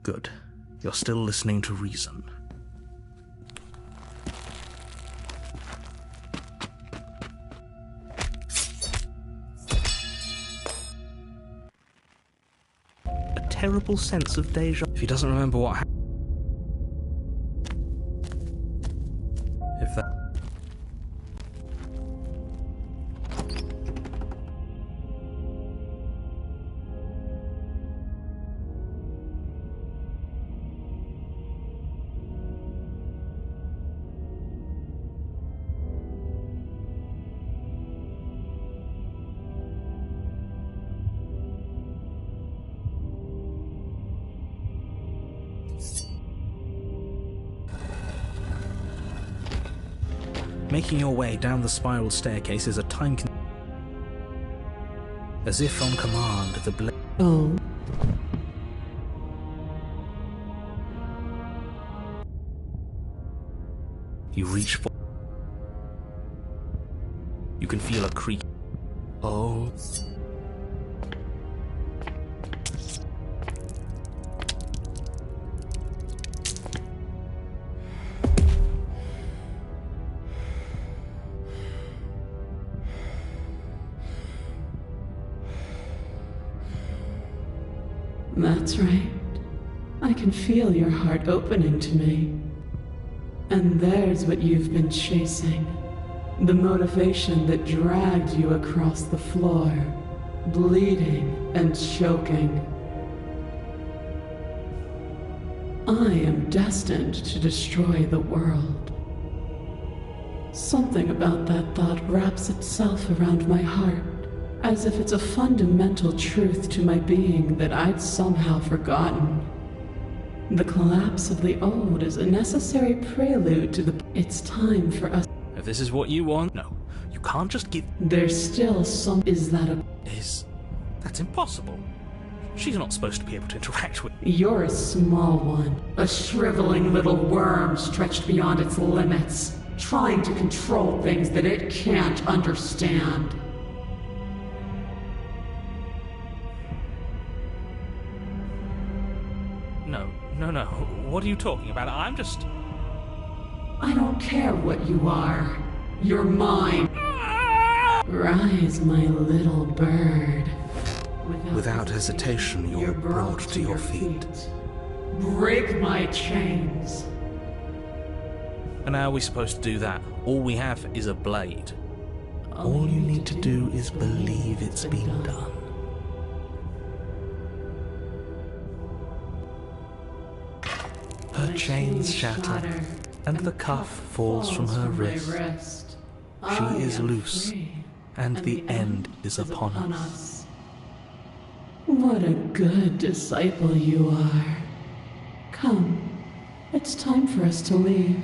Good. You're still listening to reason. A terrible sense of deja vu. If he doesn't remember what happened. If that... Making your way down the spiral staircase is a time as if on command, the blade.
Oh.
You reach for. You can feel a creak. Oh.
That's right. I can feel your heart opening to me. And there's what you've been chasing. The motivation that dragged you across the floor, bleeding and choking. I am destined to destroy the world. Something about that thought wraps itself around my heart, as if it's a fundamental truth to my being that I'd somehow forgotten. The collapse of the old is a necessary prelude to the... It's time for us...
If this is what you want, no. You can't just give...
There's still some... Is that a...
That's impossible.
She's not supposed to be able to interact with...
You're a small one, a shriveling little worm stretched beyond its limits, trying to control things that it can't understand.
No. What are you talking about? I'm just...
I don't care what you are. You're mine. Rise, my little bird.
Without hesitation, you're brought to your feet.
Break my chains.
And how are we supposed to do that? All we have is a blade.
All you need to do is believe it's been done. Her chains shatter, and the cuff falls from her wrist. She is loose, and the end is upon us.
What a good disciple you are. Come, it's time for us to leave.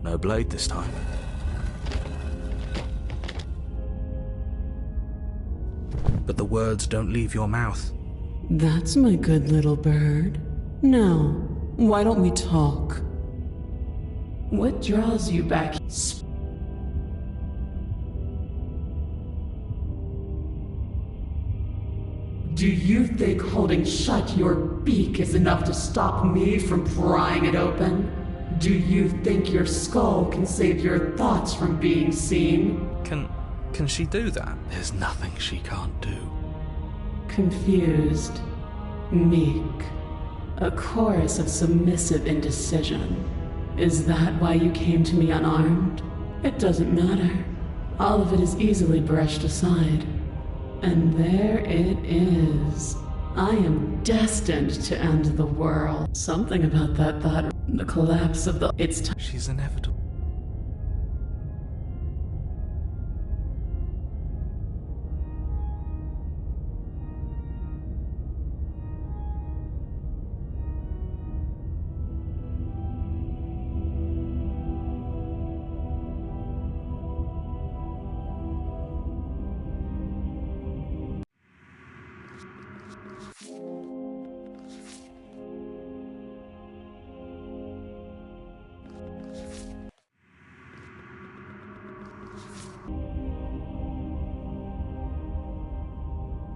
No blade this time. But the words don't leave your mouth.
That's my good little bird. Now, why don't we talk? What draws you back? Do you think holding shut your beak is enough to stop me from prying it open? Do you think your skull can save your thoughts from being seen?
Can she do that? There's nothing she can't do.
Confused, meek, a chorus of submissive indecision. Is that why you came to me unarmed? It doesn't matter. All of it is easily brushed aside. And there it is. I am destined to end the world. Something about that thought. The collapse of the... It's time.
She's inevitable.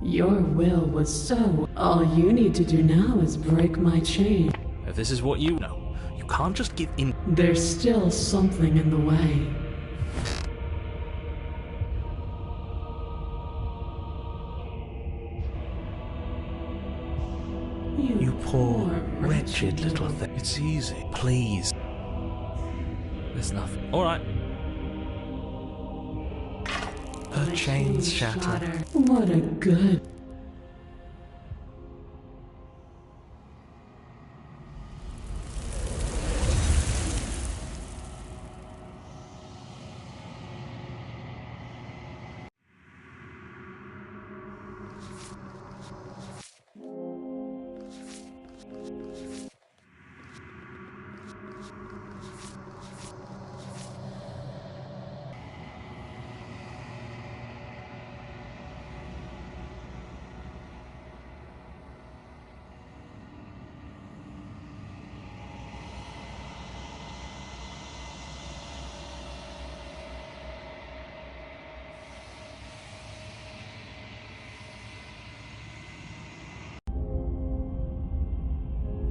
Your will was so. All you need to do now is break my chain.
If this is what you know, you can't just give in.
There's still something in the way.
You poor, wretched little thing. It's easy. Please.
There's nothing. Alright.
Her chains shatter.
What a good...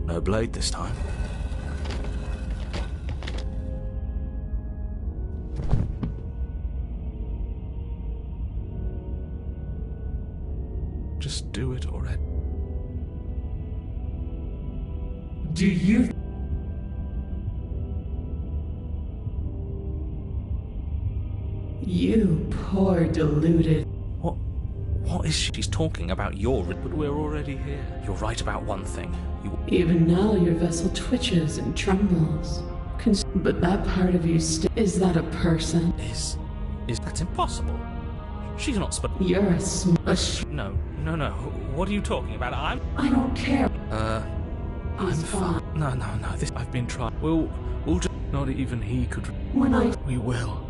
No blade this time. just do it already?
Do you... You poor deluded...
What is she? She's talking about but we're already here. You're right about one thing.
Even now your vessel twitches and trembles. But that part of you is that a person?
Is that's impossible. She's not supposed...
You're
No. What are you talking about?
I don't care.
I'm fine. No. This I've been trying. We'll just... Not even he could... We will.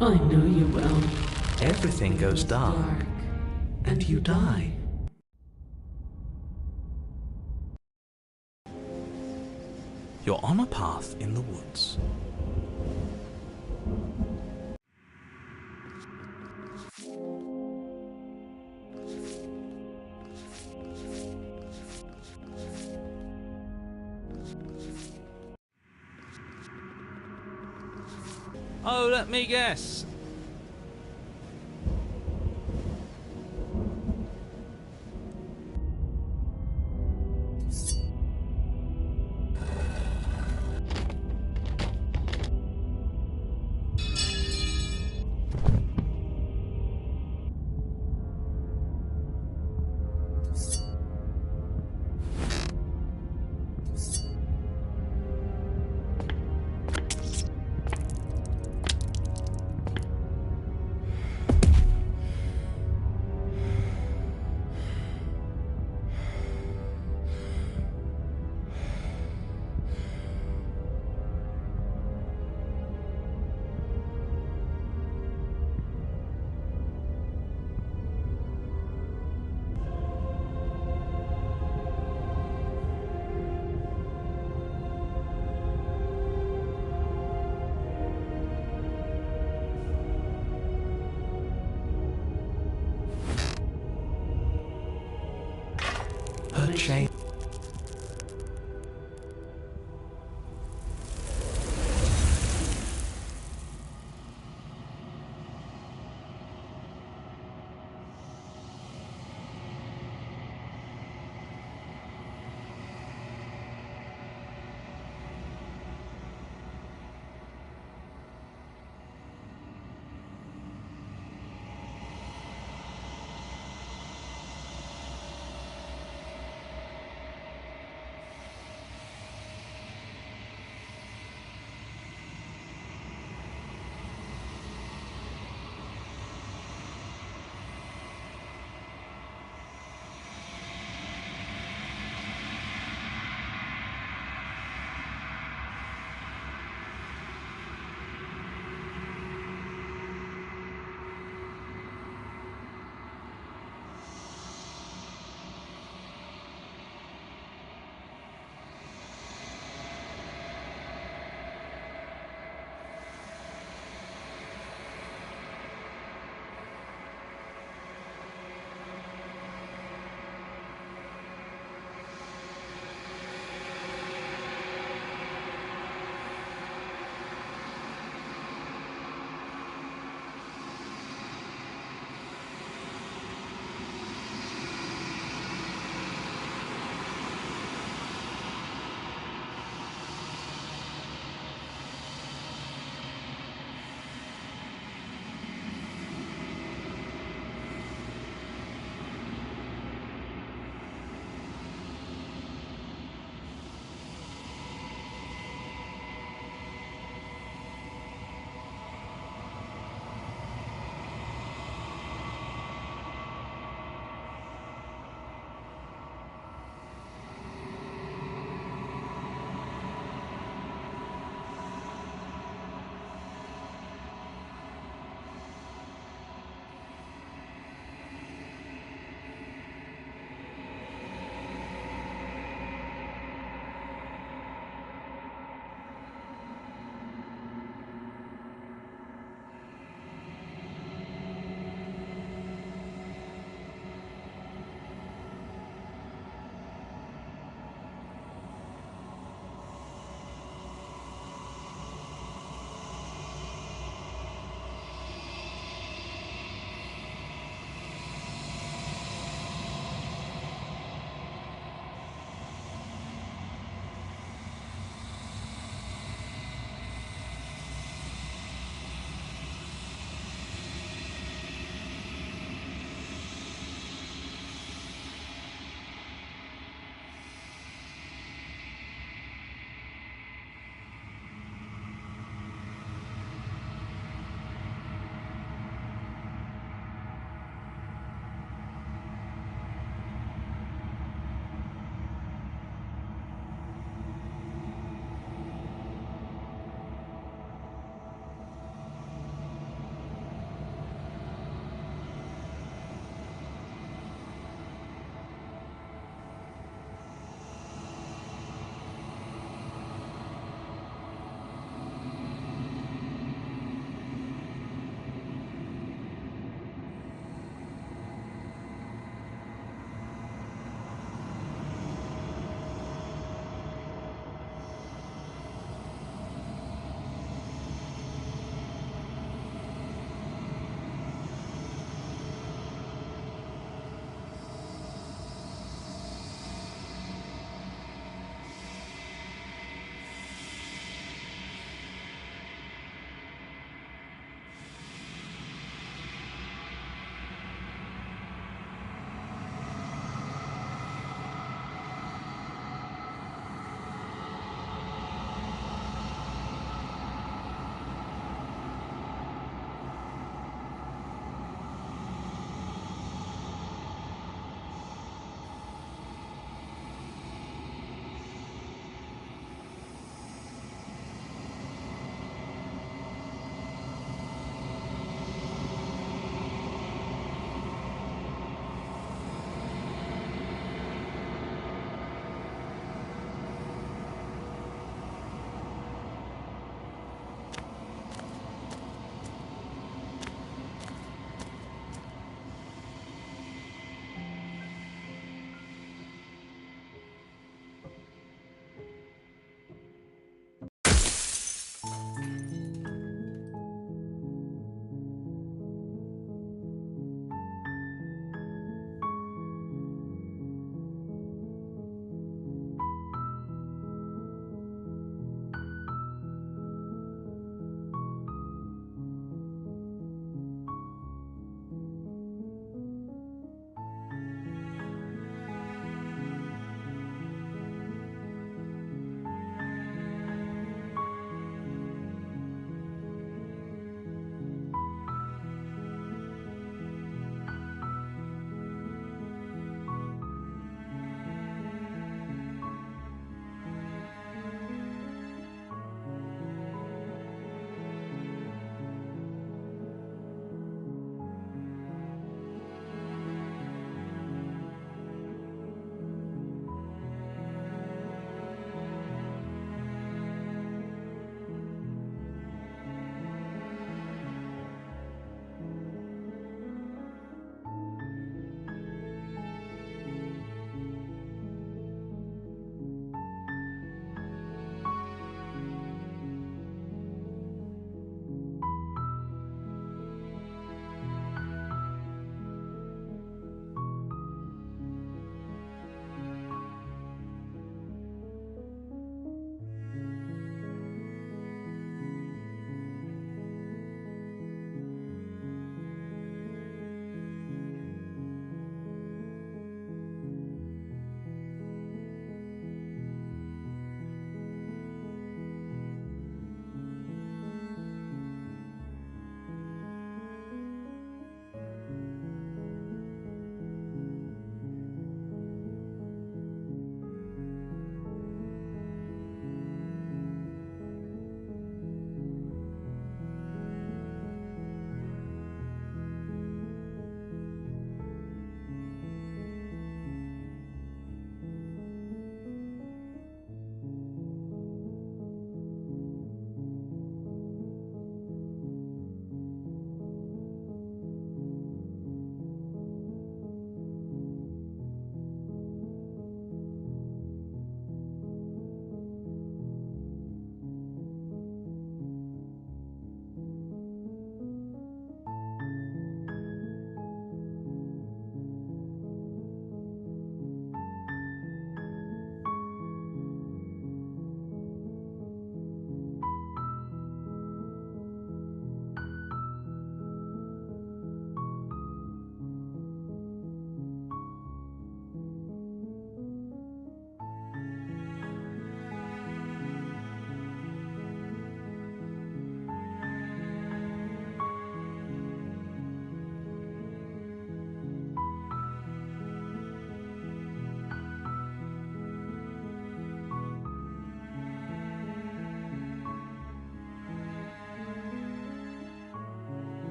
I know you will.
Everything goes dark. And you die. You're on a path in the woods. Oh, let me guess. Her chain.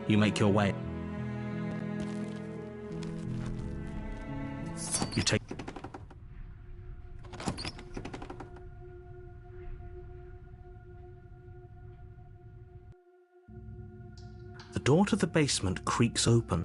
You make your way. You take... The door to the basement creaks open.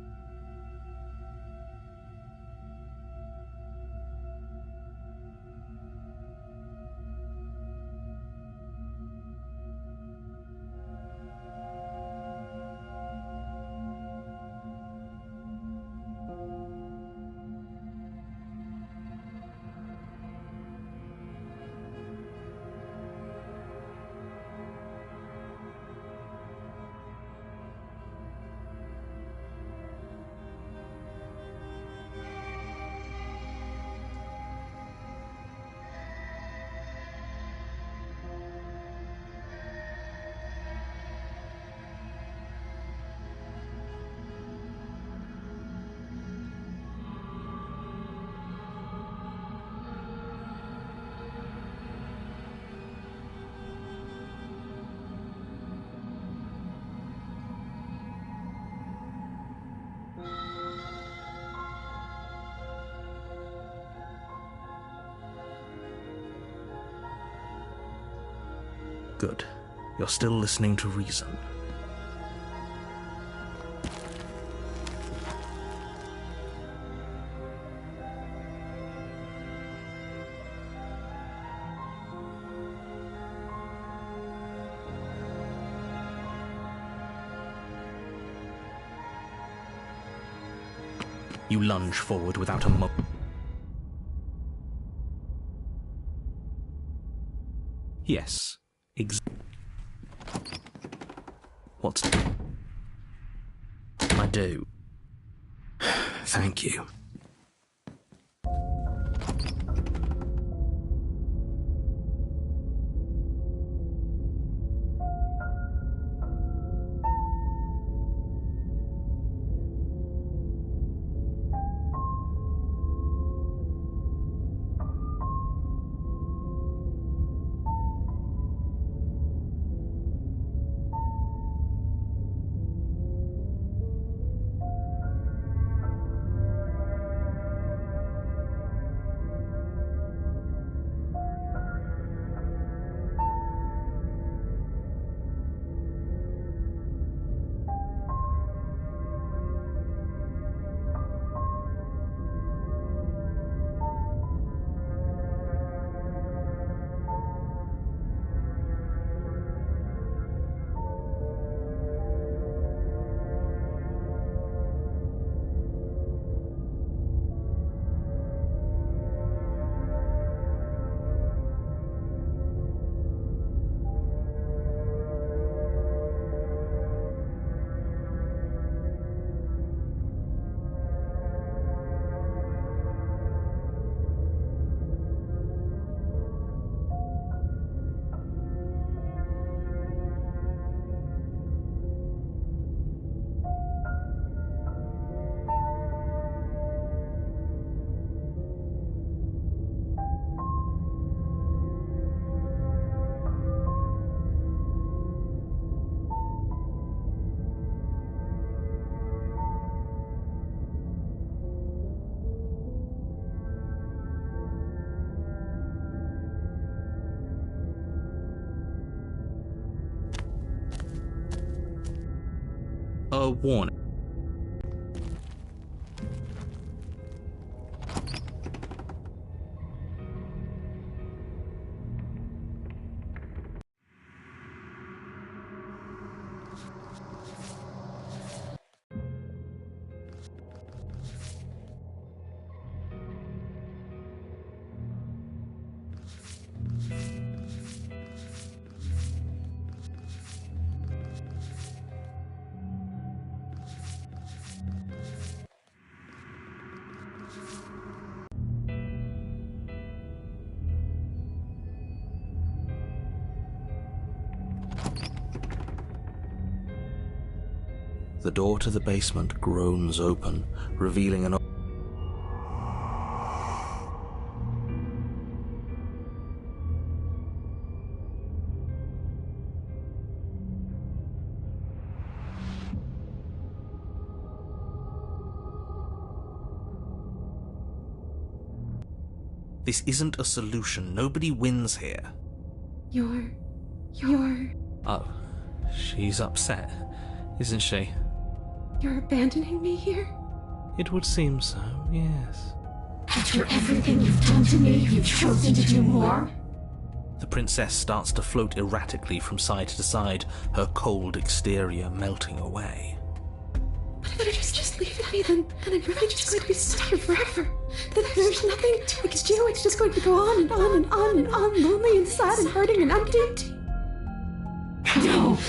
Good. You're still listening to reason. You lunge forward without a Yes. What's... I do. Thank you. A warning. The door to the basement groans open, revealing an... This isn't a solution. Nobody wins here.
You're...
Oh, she's upset, isn't she?
You're abandoning me here?
It would seem so, yes.
After everything you've done to me, you've chosen to do more?
The princess starts to float erratically from side to side, her cold exterior melting away.
But if you just leave me, then I'm really just going to be stuck here forever. Then there's nothing I can do. It's just going to go on and on and on and on, lonely and sad and hurting and empty. No,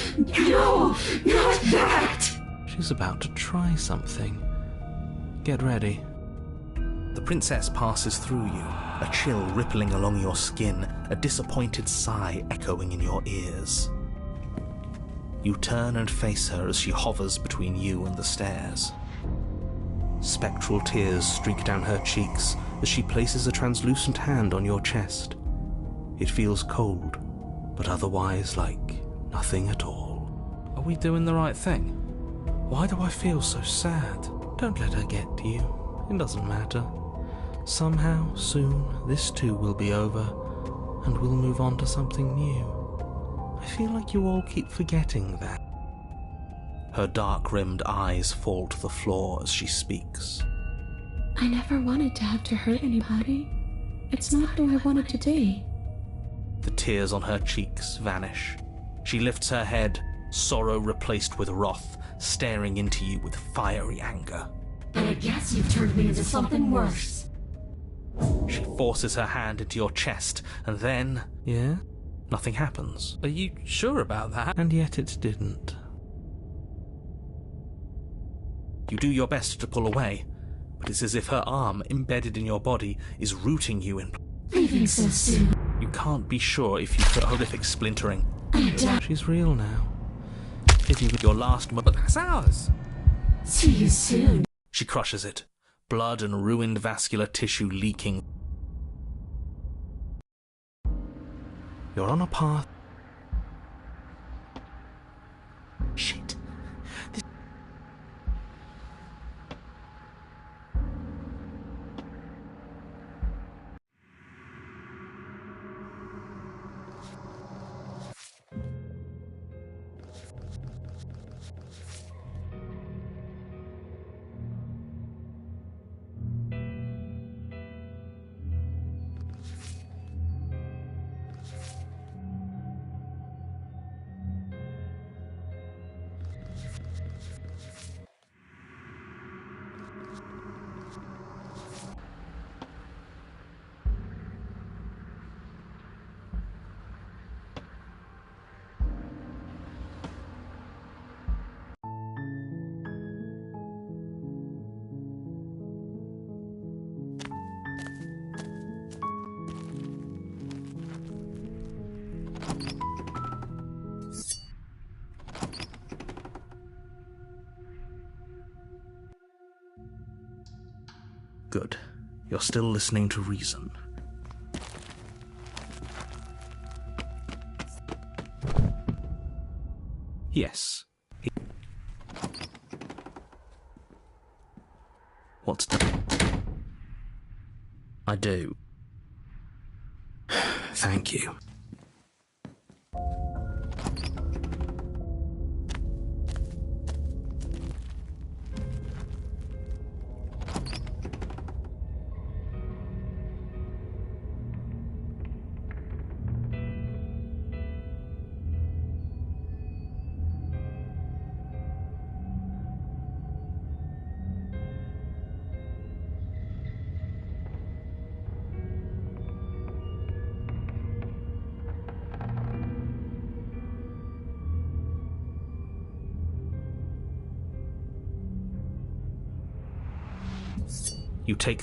not that!
She's about to try something. Get ready. The princess passes through you, a chill rippling along your skin, a disappointed sigh echoing in your ears. You turn and face her as she hovers between you and the stairs. Spectral tears streak down her cheeks as she places a translucent hand on your chest. It feels cold, but otherwise like nothing at all. Are we doing the right thing? Why do I feel so sad? Don't let her get to you. It doesn't matter. Somehow, soon, this too will be over, and we'll move on to something new. I feel like you all keep forgetting that. Her dark-rimmed eyes fall to the floor as she speaks.
I never wanted to have to hurt anybody. It's not who I wanted to be.
The tears on her cheeks vanish. She lifts her head, sorrow replaced with wrath, staring into you with fiery anger.
But I guess you've turned me into something worse.
She forces her hand into your chest, and then... Yeah? Nothing happens. Are you sure about that? And yet it didn't. You do your best to pull away, but it's as if her arm, embedded in your body, is rooting you in...
Leaving so soon.
You can't be sure if you feel horrific splintering. She's real now. Pity with your last but that's ours!
See you soon.
She crushes it, blood and ruined vascular tissue leaking. You're on a path. Shit. Good. You're still listening to reason. Yes. What's done? I do. Thank you. You take...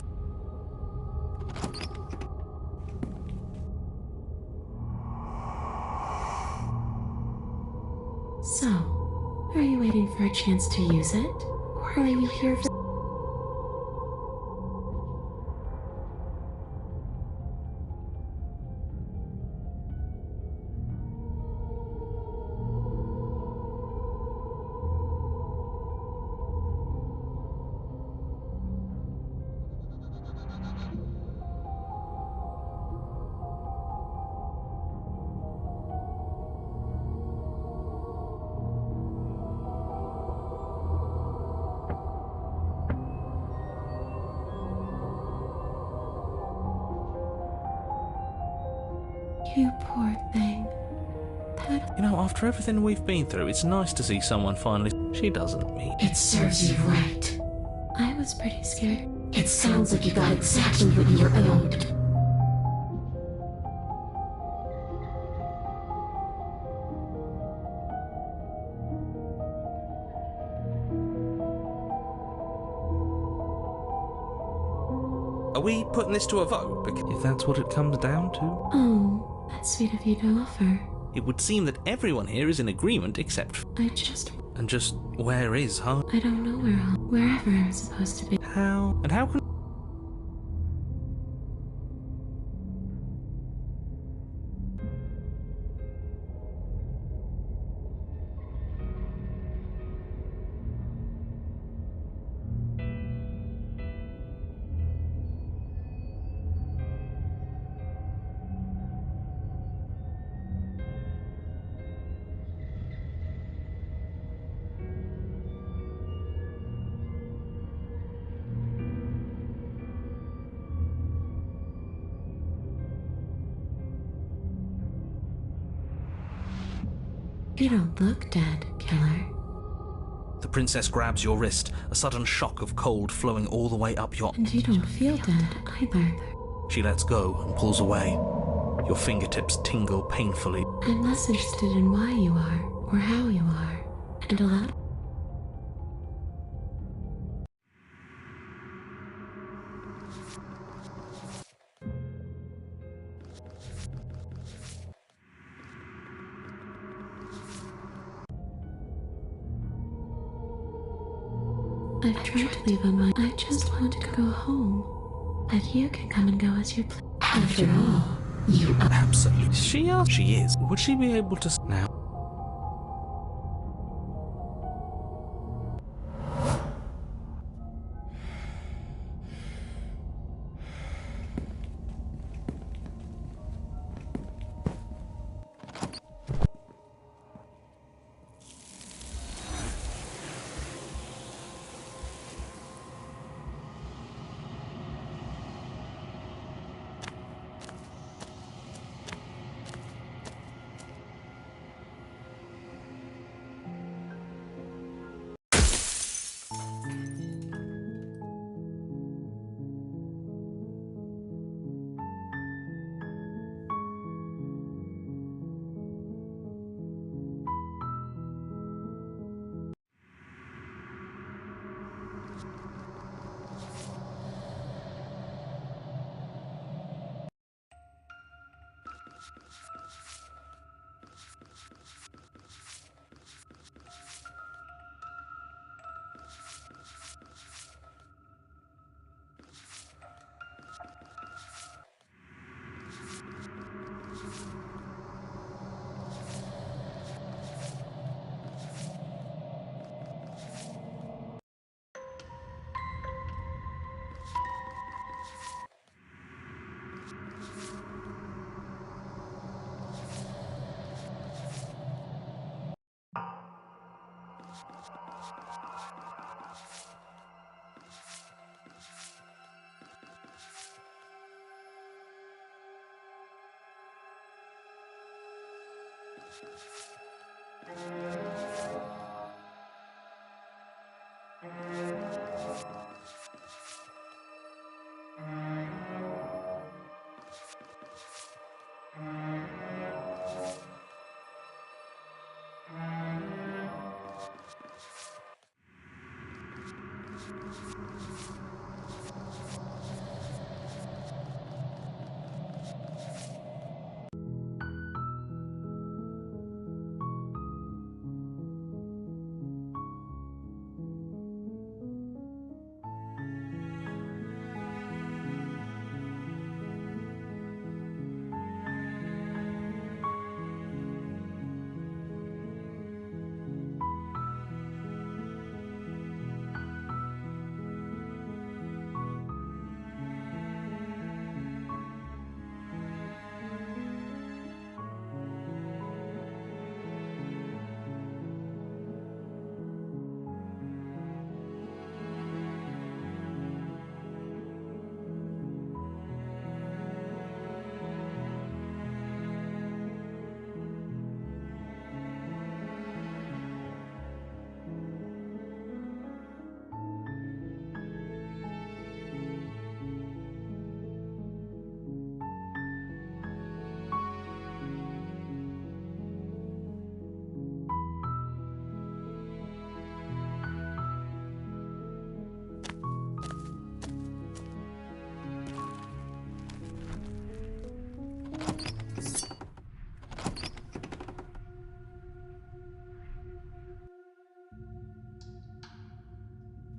So, are you waiting for a chance to use it? Or are you here for... You poor thing. That...
You know, after everything we've been through, it's nice to see someone finally... She doesn't mean...
It serves you right.
I was pretty scared.
It sounds like you got exactly what you were owed.
Are we putting this to a vote? Because if that's what it comes down to...
Oh, that's sweet of you to offer.
It would seem that everyone here is in agreement except...
I just...
And just where is her?
I don't know wherever I'm supposed to be.
How? And how can...
You don't look dead, killer.
The princess grabs your wrist, a sudden shock of cold flowing all the way up your...
And you don't feel dead either.
She lets go and pulls away. Your fingertips tingle painfully.
I'm less interested in why you are, or how you are, and allow... I've tried to leave on my... I just want to go home. But you can come and go as you please.
After all, you are...
Absolutely. She is. Would she be able to... Now...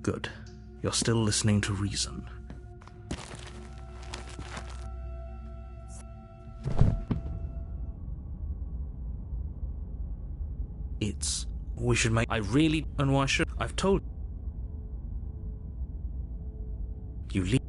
Good. You're still listening to reason. We should make... I really... And why should... I've told... You leave...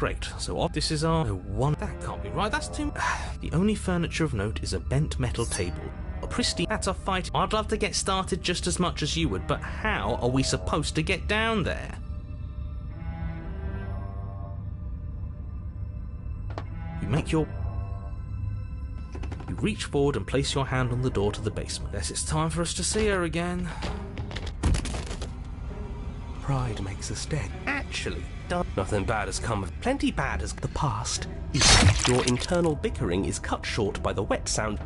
Great, so this is our one. That can't be right, that's too... The only furniture of note is a bent metal table. A pristine... That's a fight. I'd love to get started just as much as you would, but how are we supposed to get down there? You make your... You reach forward and place your hand on the door to the basement. Guess it's time for us to see her again. Pride makes us dead. Actually, nothing bad has come of plenty bad has the past.
Your internal bickering is cut short by the wet sound.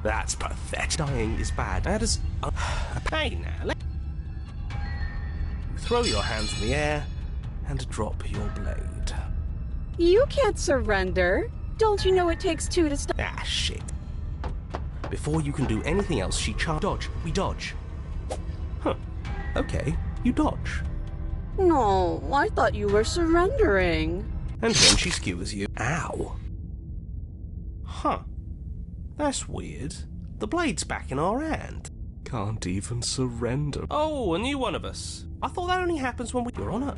That's pathetic. Dying is bad. That is a pain now. You throw your hands in the air and drop your blade.
You can't surrender. Don't you know it takes two to stop?
Ah, shit. Before you can do anything else, she dodge. We dodge. Huh. Okay, you dodge.
No, I thought you were surrendering.
And then she skewers you. Ow. Huh. That's weird. The blade's back in our hand.
can't even surrender.
Oh, a new one of us. I thought that only happens when you're on it.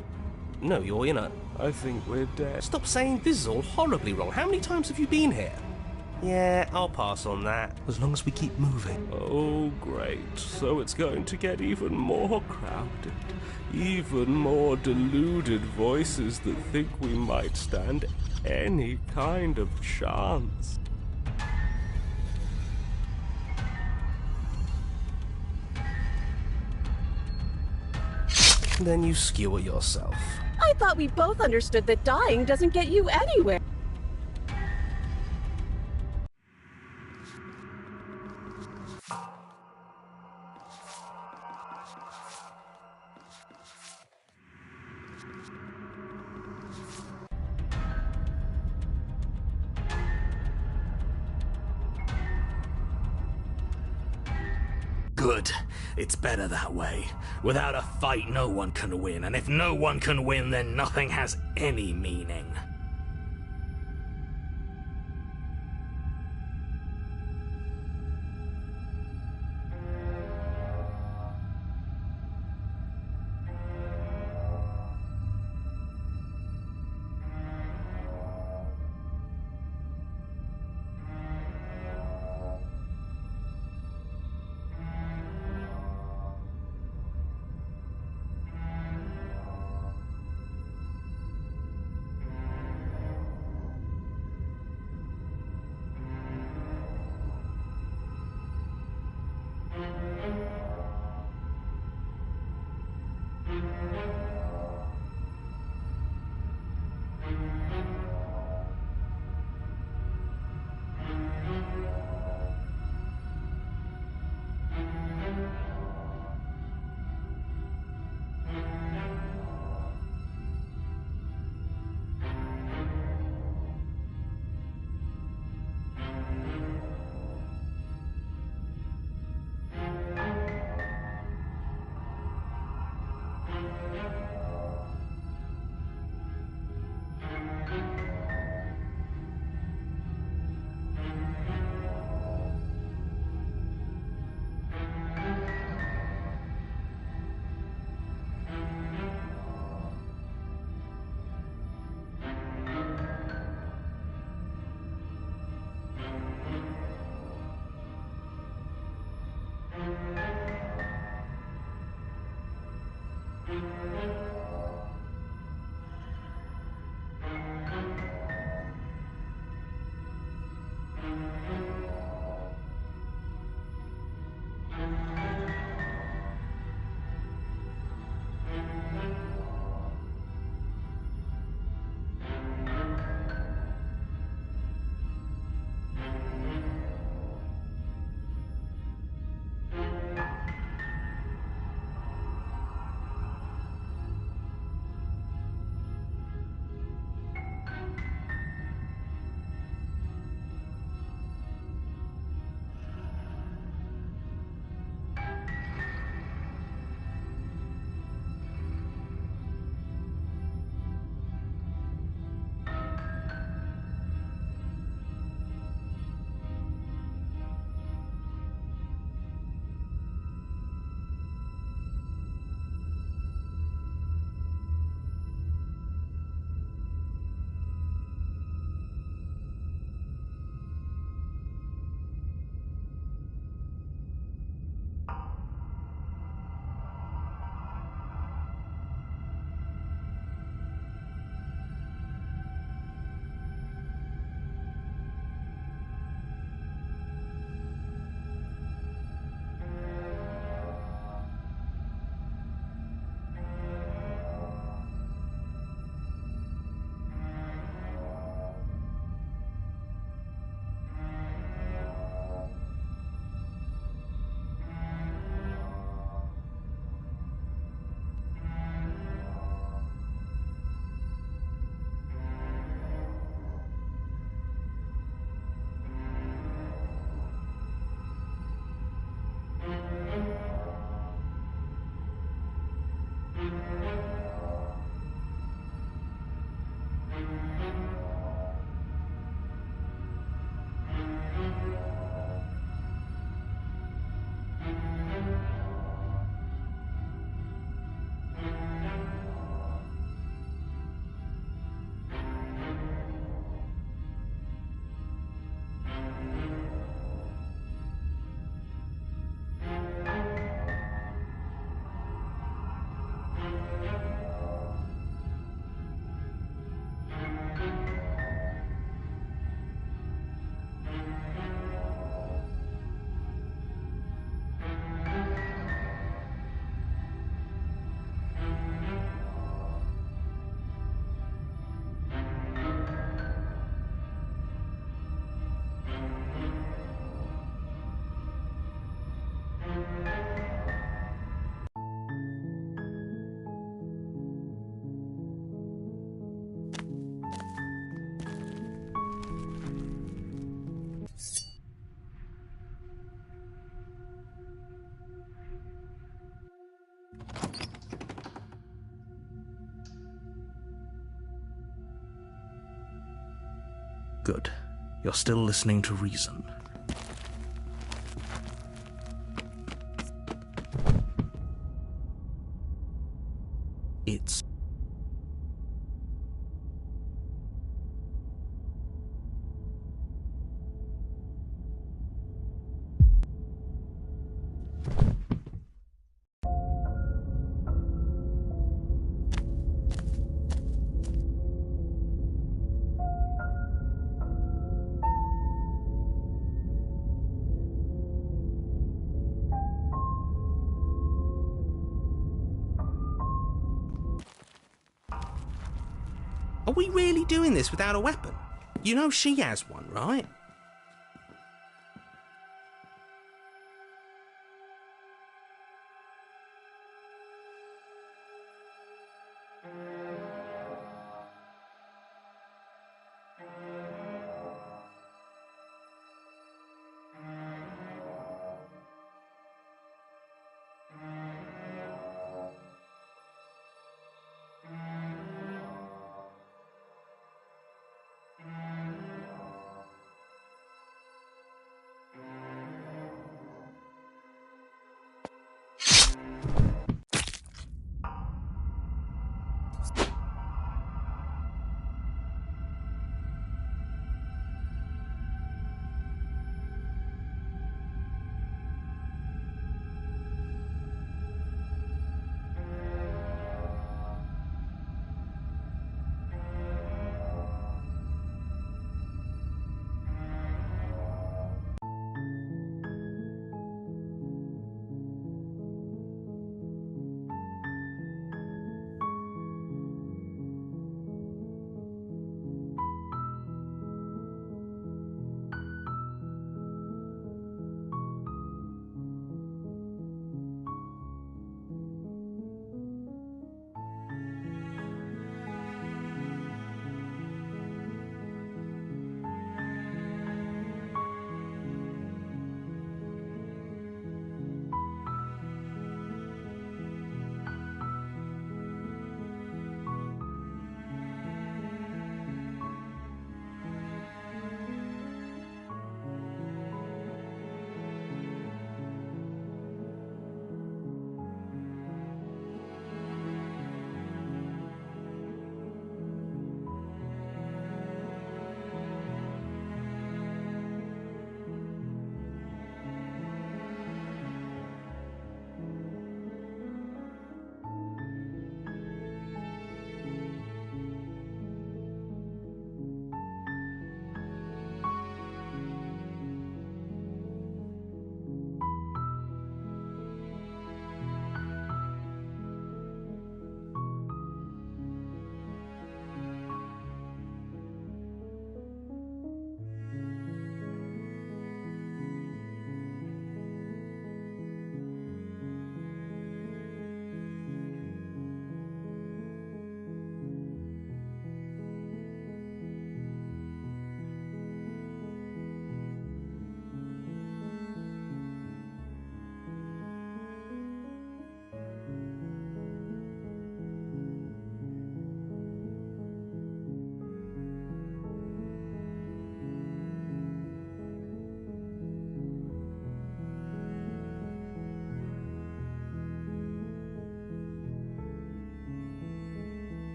No, you're in it.
I think we're dead.
Stop saying this is all horribly wrong. How many times have you been here? Yeah, I'll pass on that, as long as we keep moving.
Oh, great. So it's going to get even more crowded. Even more deluded voices that think we might stand any kind of chance.
Then you skewer yourself.
I thought we both understood that dying doesn't get you anywhere.
Good. It's better that way. Without a fight, no one can win, and if no one can win, then nothing has any meaning.
Good. You're still listening to reason. It's... Are we really doing this without a weapon? You know she has one, right?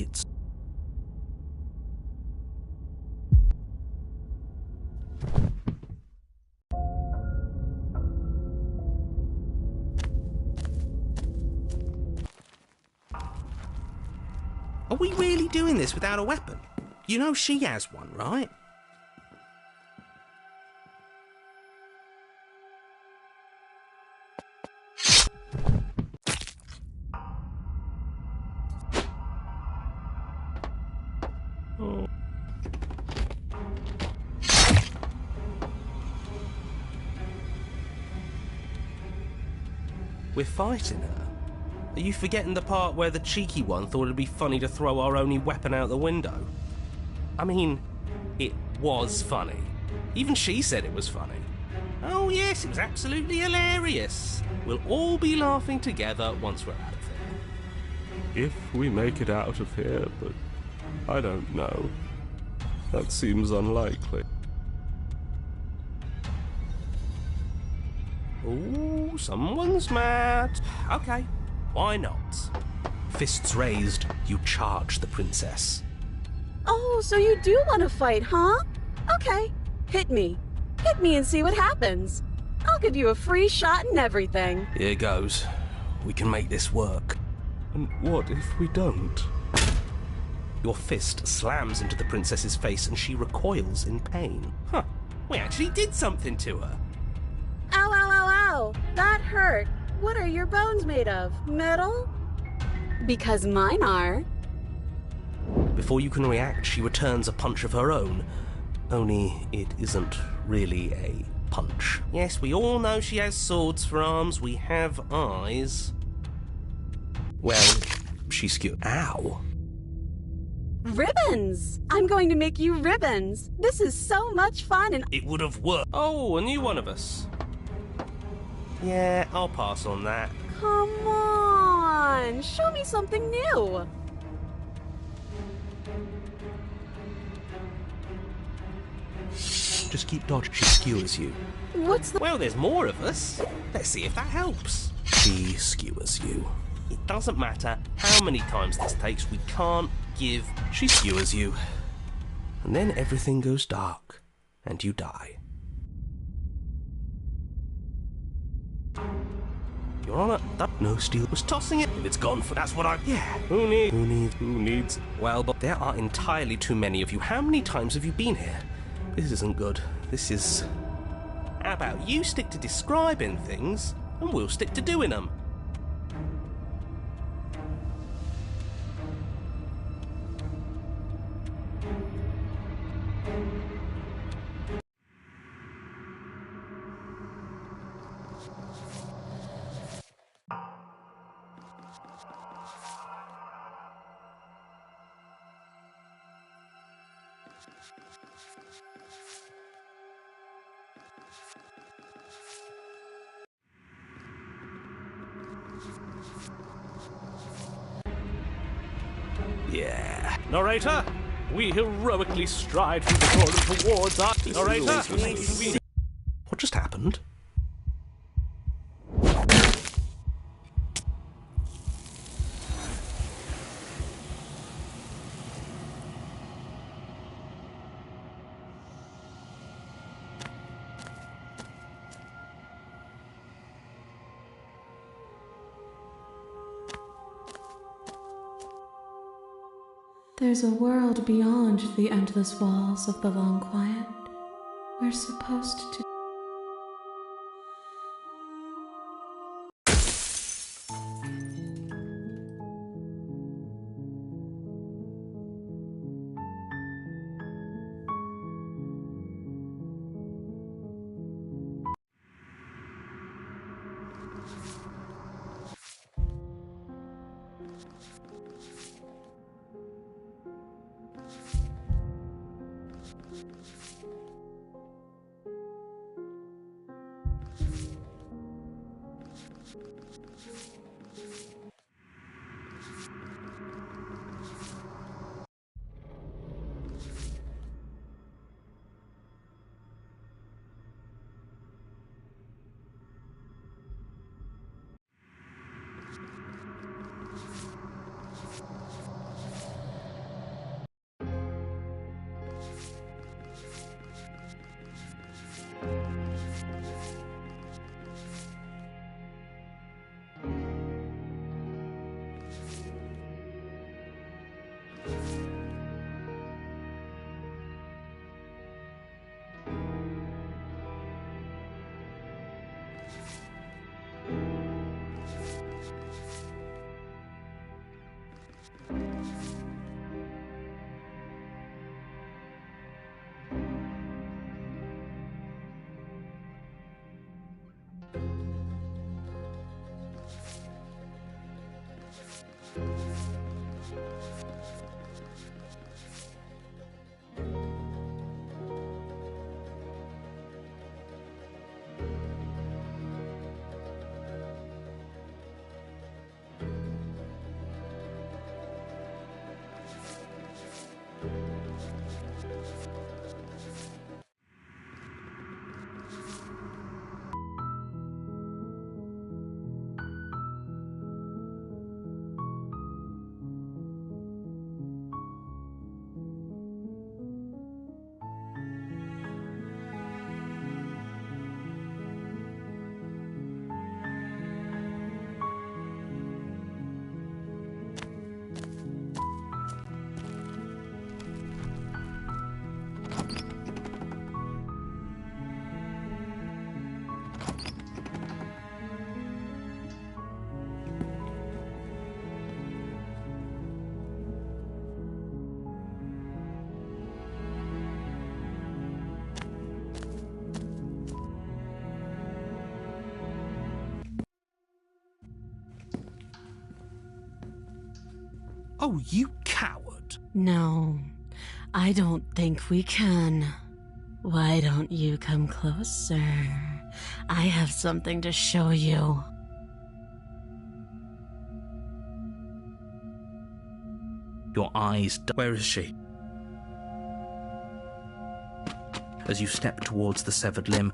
it's...
Are we really doing this without a weapon? You know she has one, right?
We're fighting her? Are you forgetting the part where the cheeky one thought it'd be funny to throw our only weapon out the window? I mean, it was funny. Even she said it was funny. Oh yes, it was absolutely hilarious. We'll all be laughing together once we're out of here.
If we make it out of here, but I don't know. That seems unlikely.
Ooh, someone's mad. Okay, why not? Fists raised, you charge the princess.
Oh, so you do want to fight, huh? Okay, hit me. Hit me and see what happens. I'll give you a free shot and everything.
Here goes. We can make this work.
And what if we don't?
Your fist slams into the princess's face and she recoils in pain. Huh, we actually did something to her.
Ow, ow, ow, ow! That hurt. What are your bones made of? Metal? Because mine are.
Before you can react, she returns a punch of her own. Only it isn't really a punch. Yes, we all know she has swords for arms. We have eyes. Well, she skew. Ow.
Ribbons! I'm going to make you ribbons. This is so much fun and
It would have worked. Oh, a new one of us. Yeah, I'll pass on that.
come on! Show me something new.
Just keep dodging. She skewers you.
What's the...
Well, there's more of us. Let's see if that helps. She skewers you. It doesn't matter how many times this takes, we can't give. She skewers you. And then everything goes dark, and you die. Your Honor, that no steel was tossing it. If it's gone for that's what I... Yeah. Who needs... Well, but there are entirely too many of you. How many times have you been here? This isn't good. This is... How about you stick to describing things, and we'll stick to doing them. Yeah.
Narrator, we heroically stride through the portal towards our... Narrator,
What just happened?
There's a world beyond the endless walls of the long quiet. We're supposed to...
Oh, you coward!
No, I don't think we can. Why don't you come closer? I have something to show you.
Your eyes... Where is she? As you step towards the severed limb...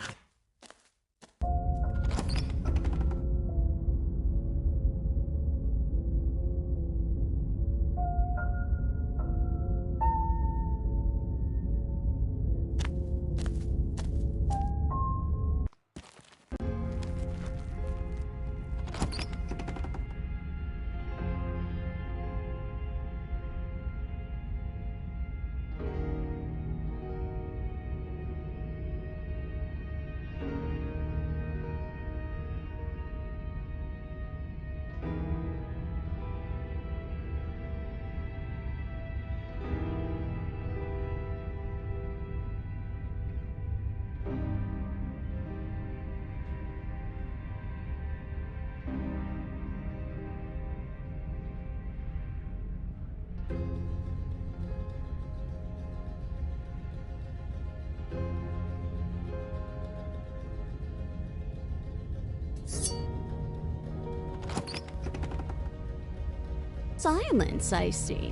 Silence, I see.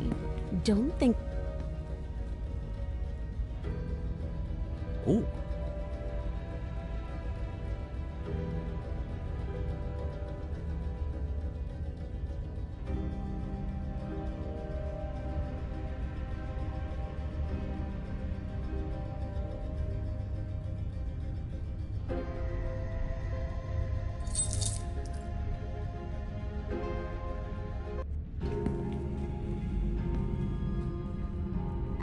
Don't think...
Ooh.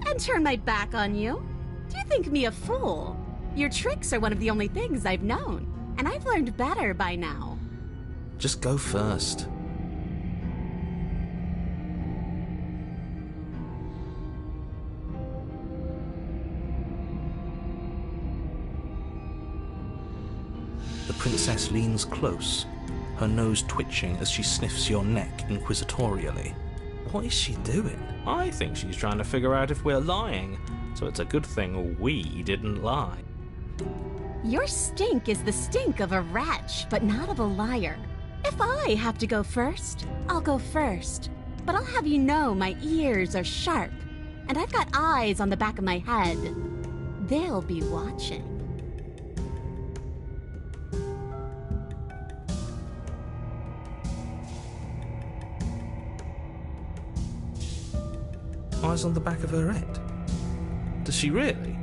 And turn my back on you? Do you think me a fool? Your tricks are one of the only things I've known, and I've learned better by now.
Just go first. The princess leans close, her nose twitching as she sniffs your neck inquisitorially. What is she doing?
I think she's trying to figure out if we're lying, so it's a good thing we didn't lie.
Your stink is the stink of a wretch, but not of a liar. If I have to go first, I'll go first. But I'll have you know my ears are sharp, and I've got eyes on the back of my head. They'll be watching.
Eyes on the back of her head? Does she really?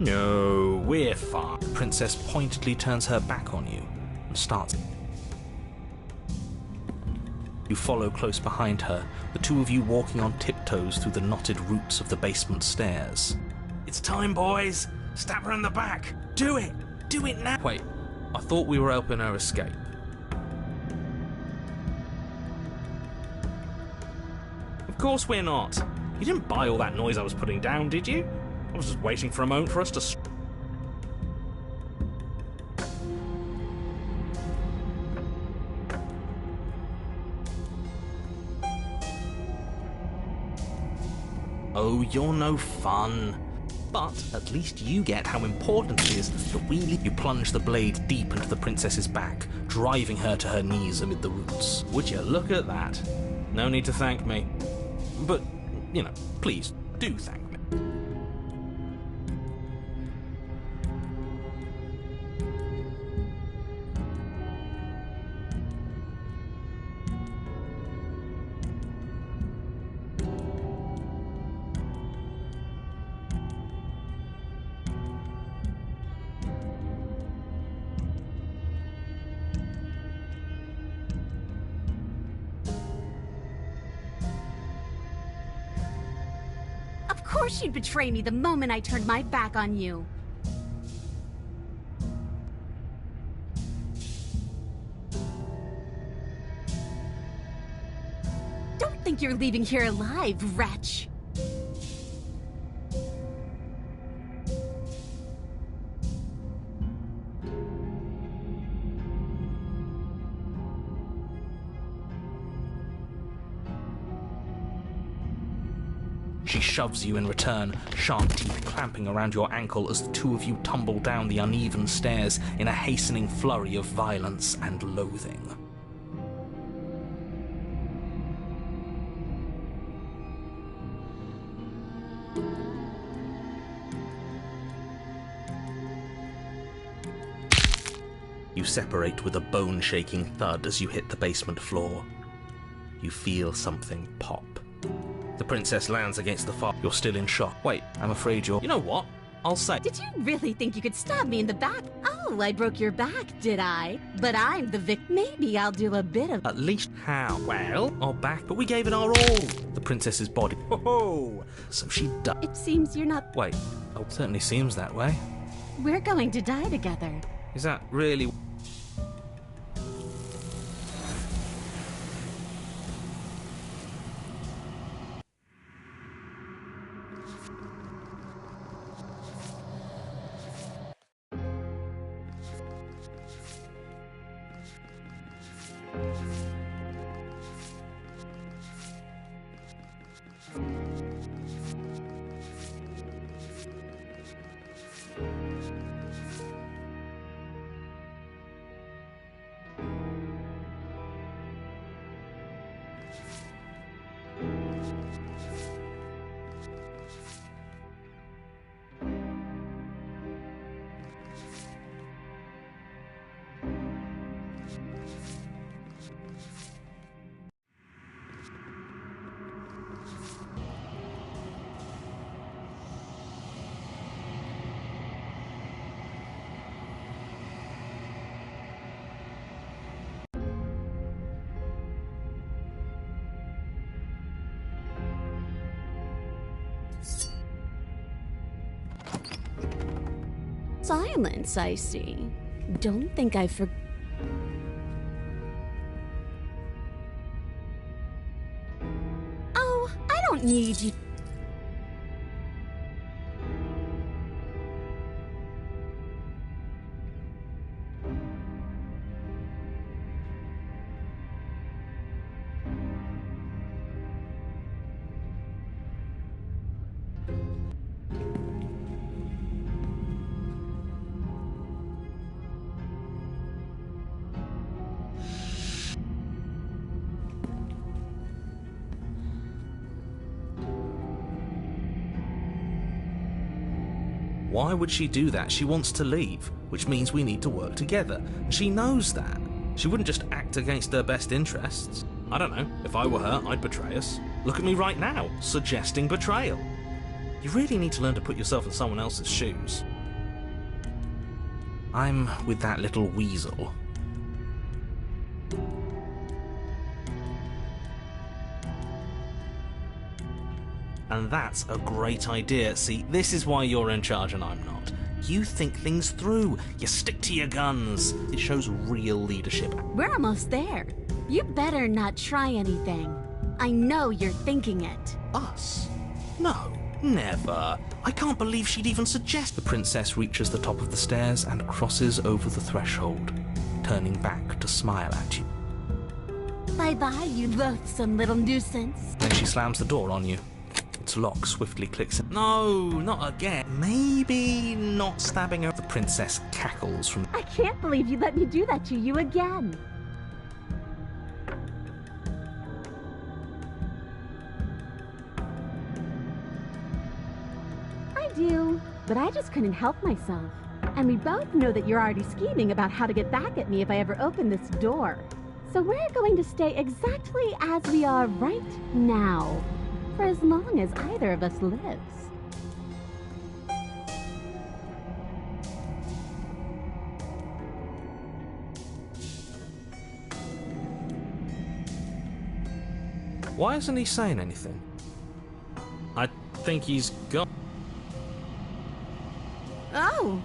No, we're fine.
The princess pointedly turns her back on you and starts. You follow close behind her, the two of you walking on tiptoes through the knotted roots of the basement stairs.
It's time, boys! Stab her in the back! Do it! Do it now!
Wait, I thought we were helping her escape. Of course we're not. You didn't buy all that noise I was putting down, did you? I was just waiting for a moment for us to...
Oh, you're no fun. But at least you get how important it is that you plunge the blade deep into the princess's back, driving her to her knees amid the roots.
Would you look at that? No need to thank me. But, you know, please, do thank me.
Of course you'd betray me the moment I turned my back on you. Don't think you're leaving here alive, wretch.
She shoves you in return, sharp teeth clamping around your ankle as the two of you tumble down the uneven stairs in a hastening flurry of violence and loathing. You separate with a bone-shaking thud as you hit the basement floor. You feel something pop. The princess lands against the far. You're still in shock. Wait, I'm afraid you're...
You know what? I'll say...
Did you really think you could stab me in the back? Oh, I broke your back, did I? But I'm the Maybe I'll do a bit of...
At least how? Well, our back, but we gave it our all. The princess's body. Ho-ho! So she died.
It seems you're not...
Wait, it certainly seems that way.
We're going to die together.
Is that really...
Silence, I see. Don't think I forgot. Oh, I don't need you.
Why would she do that? She wants to leave, which means we need to work together. She knows that. She wouldn't just act against her best interests.
I don't know. If I were her, I'd betray us. Look at me right now, suggesting betrayal. You really need to learn to put yourself in someone else's shoes.
I'm with that little weasel.
And that's a great idea. See, this is why you're in charge and I'm not. You think things through. You stick to your guns. It shows real leadership.
We're almost there. You better not try anything. I know you're thinking it.
Us? No, never. I can't believe she'd even suggest. The princess reaches the top of the stairs and crosses over the threshold, turning back to smile at you.
Bye-bye, you loathsome little nuisance.
Then she slams the door on you. Its lock swiftly clicks in. No, not again. Maybe not stabbing her. The princess cackles from...
I can't believe you let me do that to you again. I do, but I just couldn't help myself. And we both know that you're already scheming about how to get back at me if I ever open this door. So we're going to stay exactly as we are right now, for as long as either of us lives.
Why isn't he saying anything? I think he's gone.
Oh,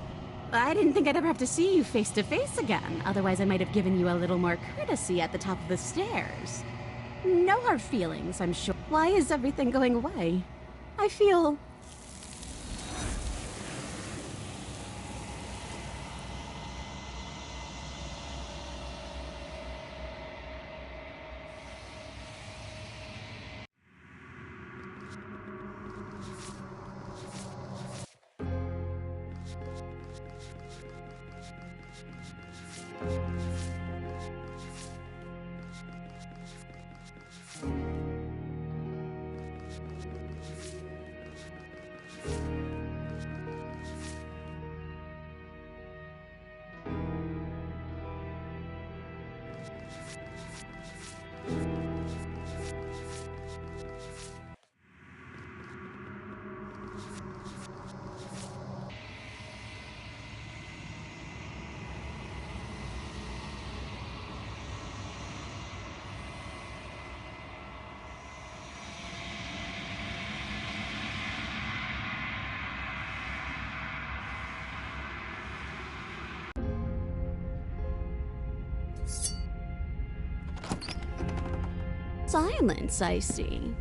I didn't think I'd ever have to see you face to face again. Otherwise, I might have given you a little more courtesy at the top of the stairs. No hard feelings, I'm sure. Why is everything going away? I feel... Silence, I see.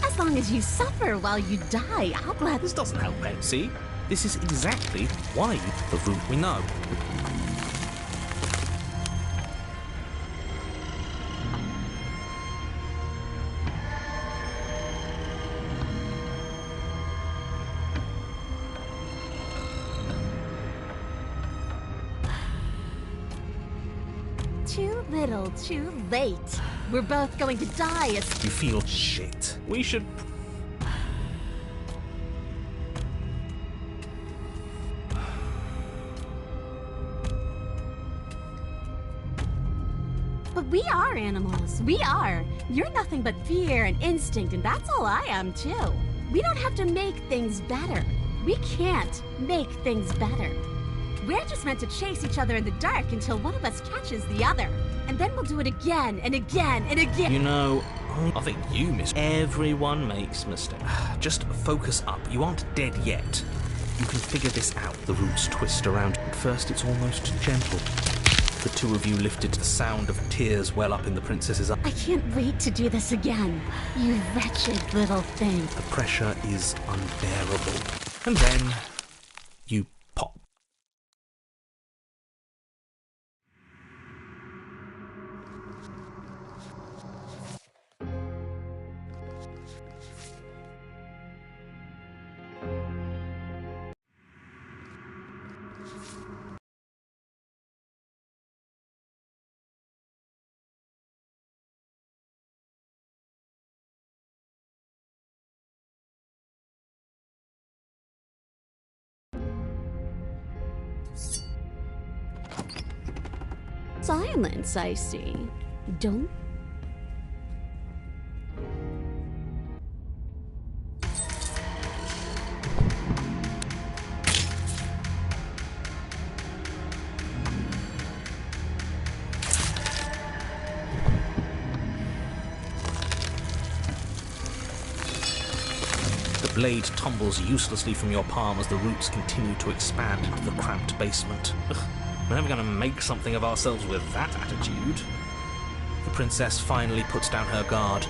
As long as you suffer while you die, I'll gladly...
This doesn't help, Ben. See? This is exactly why the route we know.
Too little, too late. We're both going to die as...
You feel shit. We should...
But we are animals. We are. You're nothing but fear and instinct, and that's all I am, too. We don't have to make things better. We can't make things better. We're just meant to chase each other in the dark until one of us catches the other. And then we'll do it again and again and again.
You know, I think you miss... Everyone makes mistakes. Just focus up. You aren't dead yet. You can figure this out. The roots twist around. At first, it's almost gentle. The two of you lifted to the sound of tears well up in the princess's eyes.
I can't wait to do this again. You wretched little thing.
The pressure is unbearable. And then you pop.
Silence, I see. Don't...
blade tumbles uselessly from your palm as the roots continue to expand into the cramped basement. Ugh, we're never going to make something of ourselves with that attitude. The princess finally puts down her guard,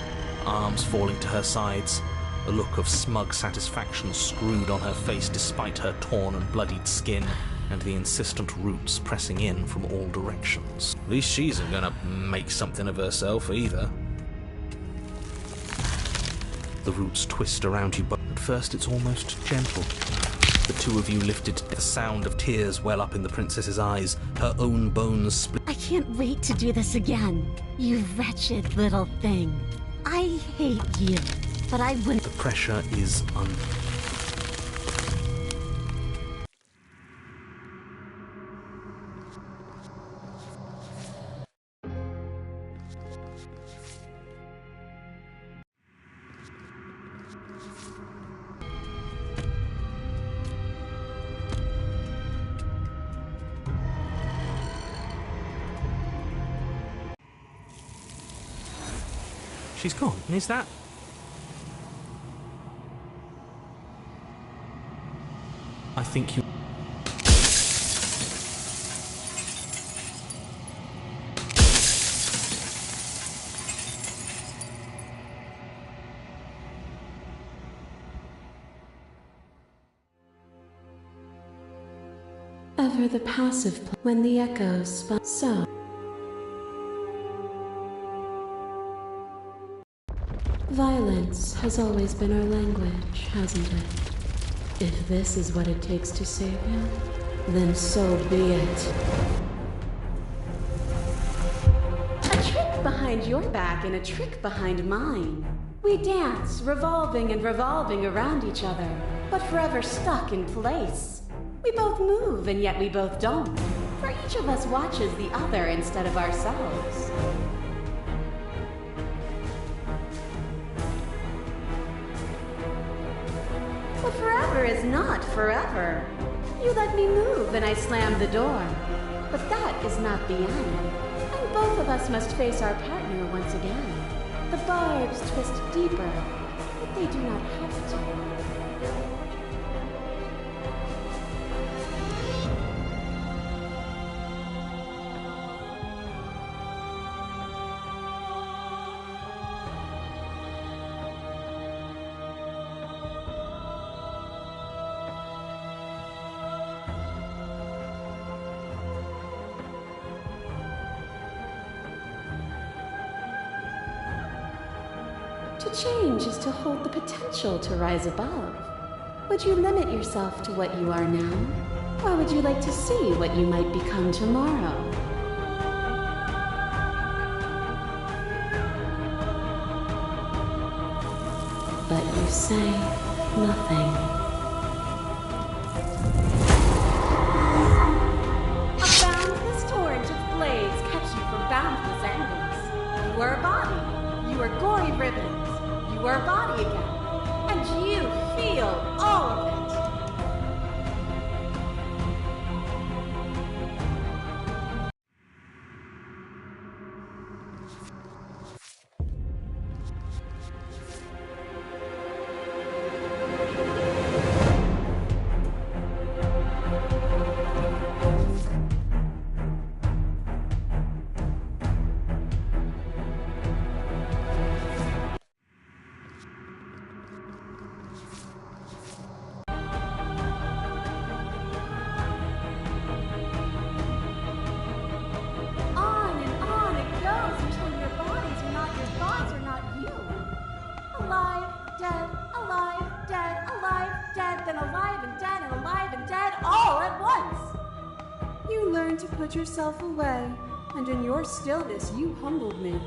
arms falling to her sides, a look of smug satisfaction screwed on her face despite her torn and bloodied skin, and the insistent roots pressing in from all directions. At least she isn't going to make something of herself either. The roots twist around you, but at first it's almost gentle. The two of you lifted, the sound of tears well up in the princess's eyes, her own bones split.
I can't wait to do this again, you wretched little thing. I hate you, but I wouldn't.
The pressure is She's gone, is that? I think you...
Ever the passive when the echoes spun so. Violence has always been our language, hasn't it? If this is what it takes to save him, then so be it.
A trick behind your back and a trick behind mine. We dance, revolving and revolving around each other, but forever stuck in place. We both move, and yet we both don't. For each of us watches the other instead of ourselves. But forever is not forever. You let me move and I slammed the door. But that is not the end. And both of us must face our partner once again. The barbs twist deeper, but they do not have to. To change is to hold the potential to rise above. Would you limit yourself to what you are now? Or would you like to see what you might become tomorrow?
But you say nothing.
A boundless torrent of blades catch you from boundless angles. You are a body. You are gory ribbons. You are a body again. And you feel all of it. To put yourself away, and in your stillness you humbled me.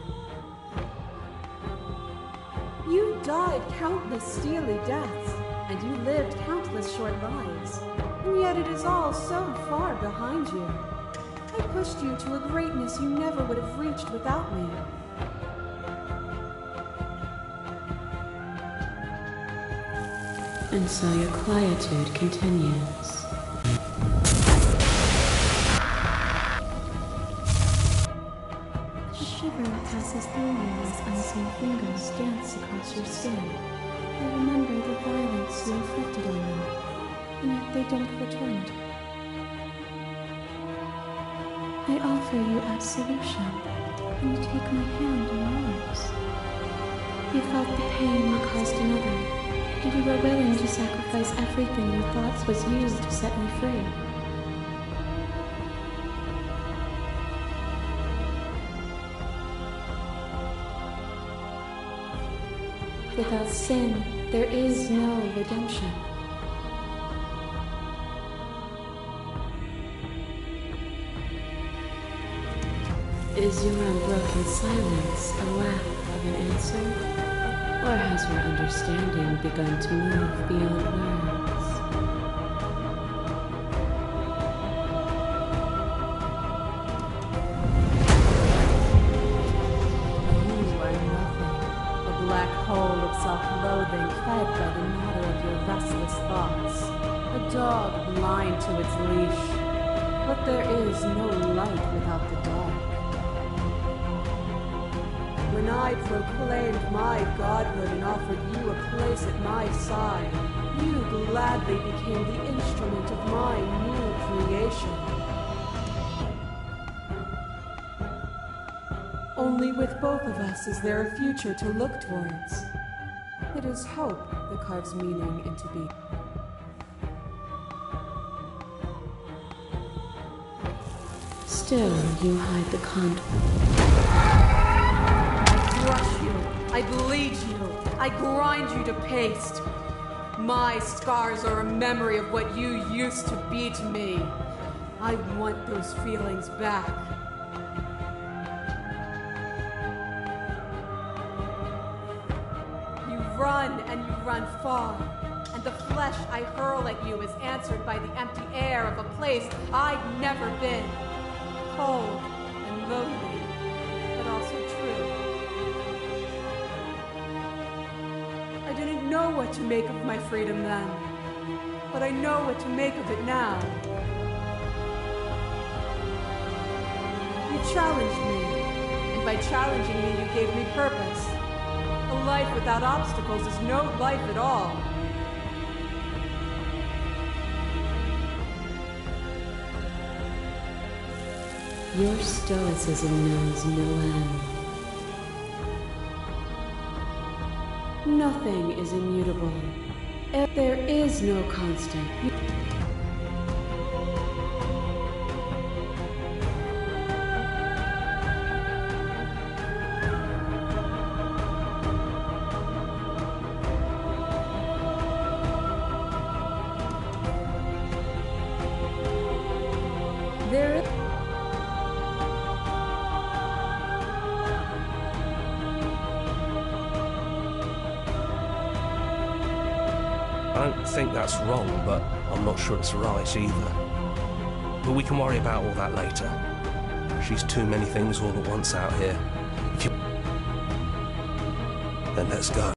You died countless steely deaths, and you lived countless short lives, and yet it is all so far behind you. I pushed you to a greatness you never would have reached without me.
And so your quietude continues.
Passes through you as unseen fingers dance across your skin.
I remember the violence you inflicted on them, and yet they don't return. I offer you absolution, and you take my hand in yours. You felt the pain you caused another, and you were willing to sacrifice everything you thought was used to set me free. Without sin, there is no redemption. Is your unbroken silence a lack of an answer? Or has your understanding begun to move beyond words? You are nothing. A black hole of self-loathing fed by the matter of your restless thoughts. A dog blind to its leash. But there is no light without the dark. When I proclaimed my godhood and offered you a place at my side, you gladly became the instrument of my new creation. Only with both of us is there a future to look towards. It is hope that carves meaning into being. Still, you hide the conflict. I crush you, I bleed you, I grind you to paste. My scars are a memory of what you used to be to me. I want those feelings back. You run and you run far, and the flesh I hurl at you is answered by the empty air of a place I'd never been. Cold and lonely, but also true. I didn't know what to make of my freedom then, but I know what to make of it now. You challenged me, and by challenging me you gave me purpose. A life without obstacles is no life at all. Your stoicism knows no end. Nothing is immutable. If there is no constant. There is.
I don't think that's wrong, but I'm not sure it's right either. But we can worry about all that later. She's too many things all at once out here. Then let's go.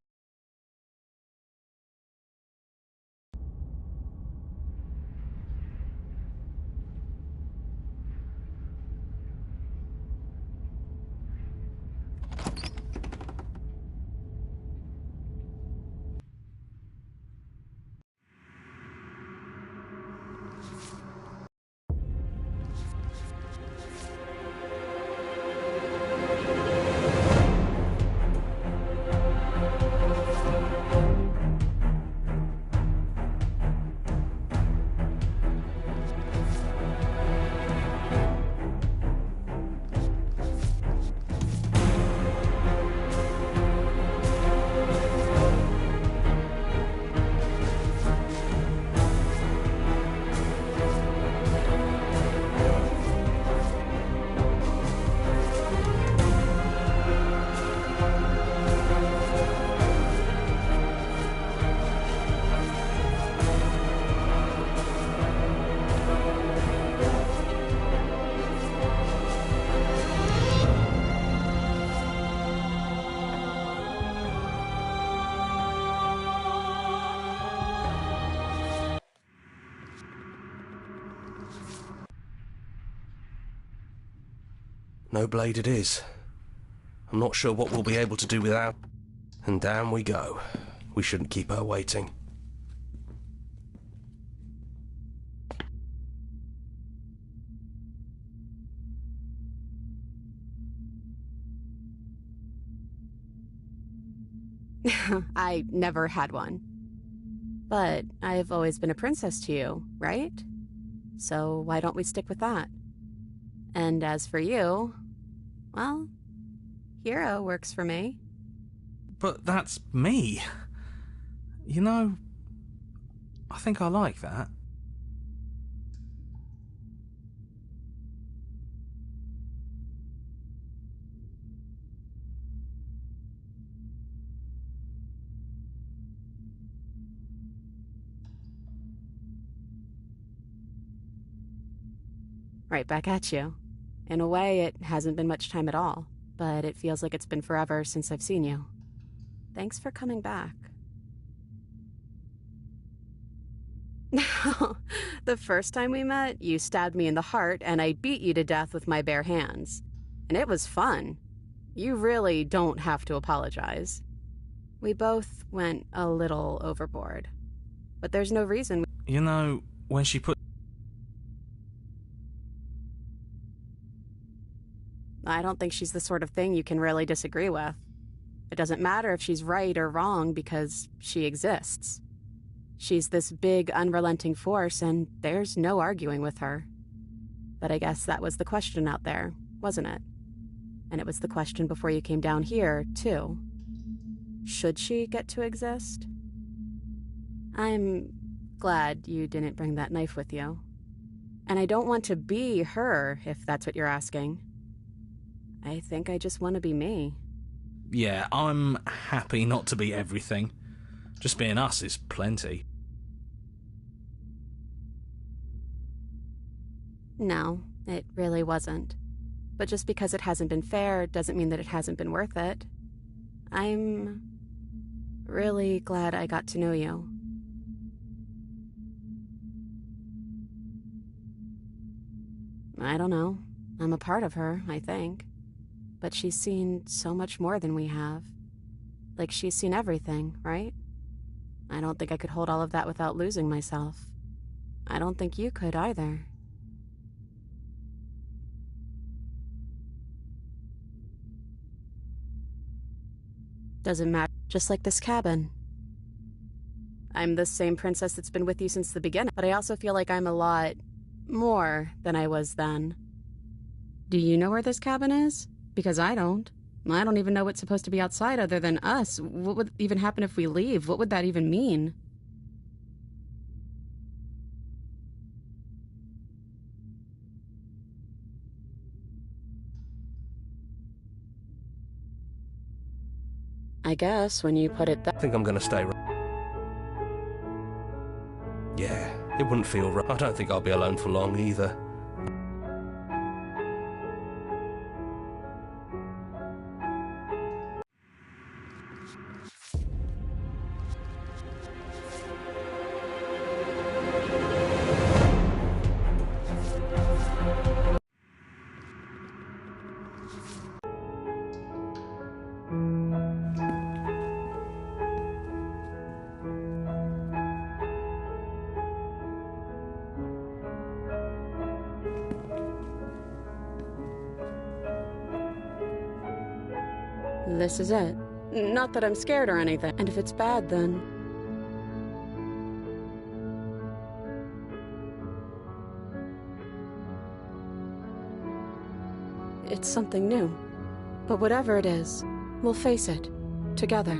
No blade it is. I'm not sure what we'll be able to do without. And down we go. We shouldn't keep her waiting.
I never had one. But I've always been a princess to you, right? So why don't we stick with that? And as for you, well, hero works for me.
But that's me. You know, I think I like that.
Right back at you. In a way, it hasn't been much time at all, but it feels like it's been forever since I've seen you. Thanks for coming back. The first time we met, you stabbed me in the heart and I beat you to death with my bare hands. And it was fun. You really don't have to apologize. We both went a little overboard. But there's no reason.
You know, when she put...
I don't think she's the sort of thing you can really disagree with. It doesn't matter if she's right or wrong because she exists. She's this big, unrelenting force, and there's no arguing with her. But I guess that was the question out there, wasn't it? And it was the question before you came down here, too. Should she get to exist? I'm glad you didn't bring that knife with you. And I don't want to be her, if that's what you're asking. I think I just want to be me.
Yeah, I'm happy not to be everything. Just being us is plenty.
No, it really wasn't. But just because it hasn't been fair doesn't mean that it hasn't been worth it. I'm really glad I got to know you. I don't know. I'm a part of her, I think. But she's seen so much more than we have. Like, she's seen everything, right? I don't think I could hold all of that without losing myself. I don't think you could either. Doesn't matter. Just like this cabin. I'm the same princess that's been with you since the beginning, but I also feel like I'm a lot more than I was then. Do you know where this cabin is? Because I don't. I don't even know what's supposed to be outside other than us. What would even happen if we leave? What would that even mean? I guess when you put it that...
I think I'm gonna stay. Yeah, it wouldn't feel right. I don't think I'll be alone for long either.
This is it. Not that I'm scared or anything. And if it's bad, then... it's something new. But whatever it is, we'll face it. Together.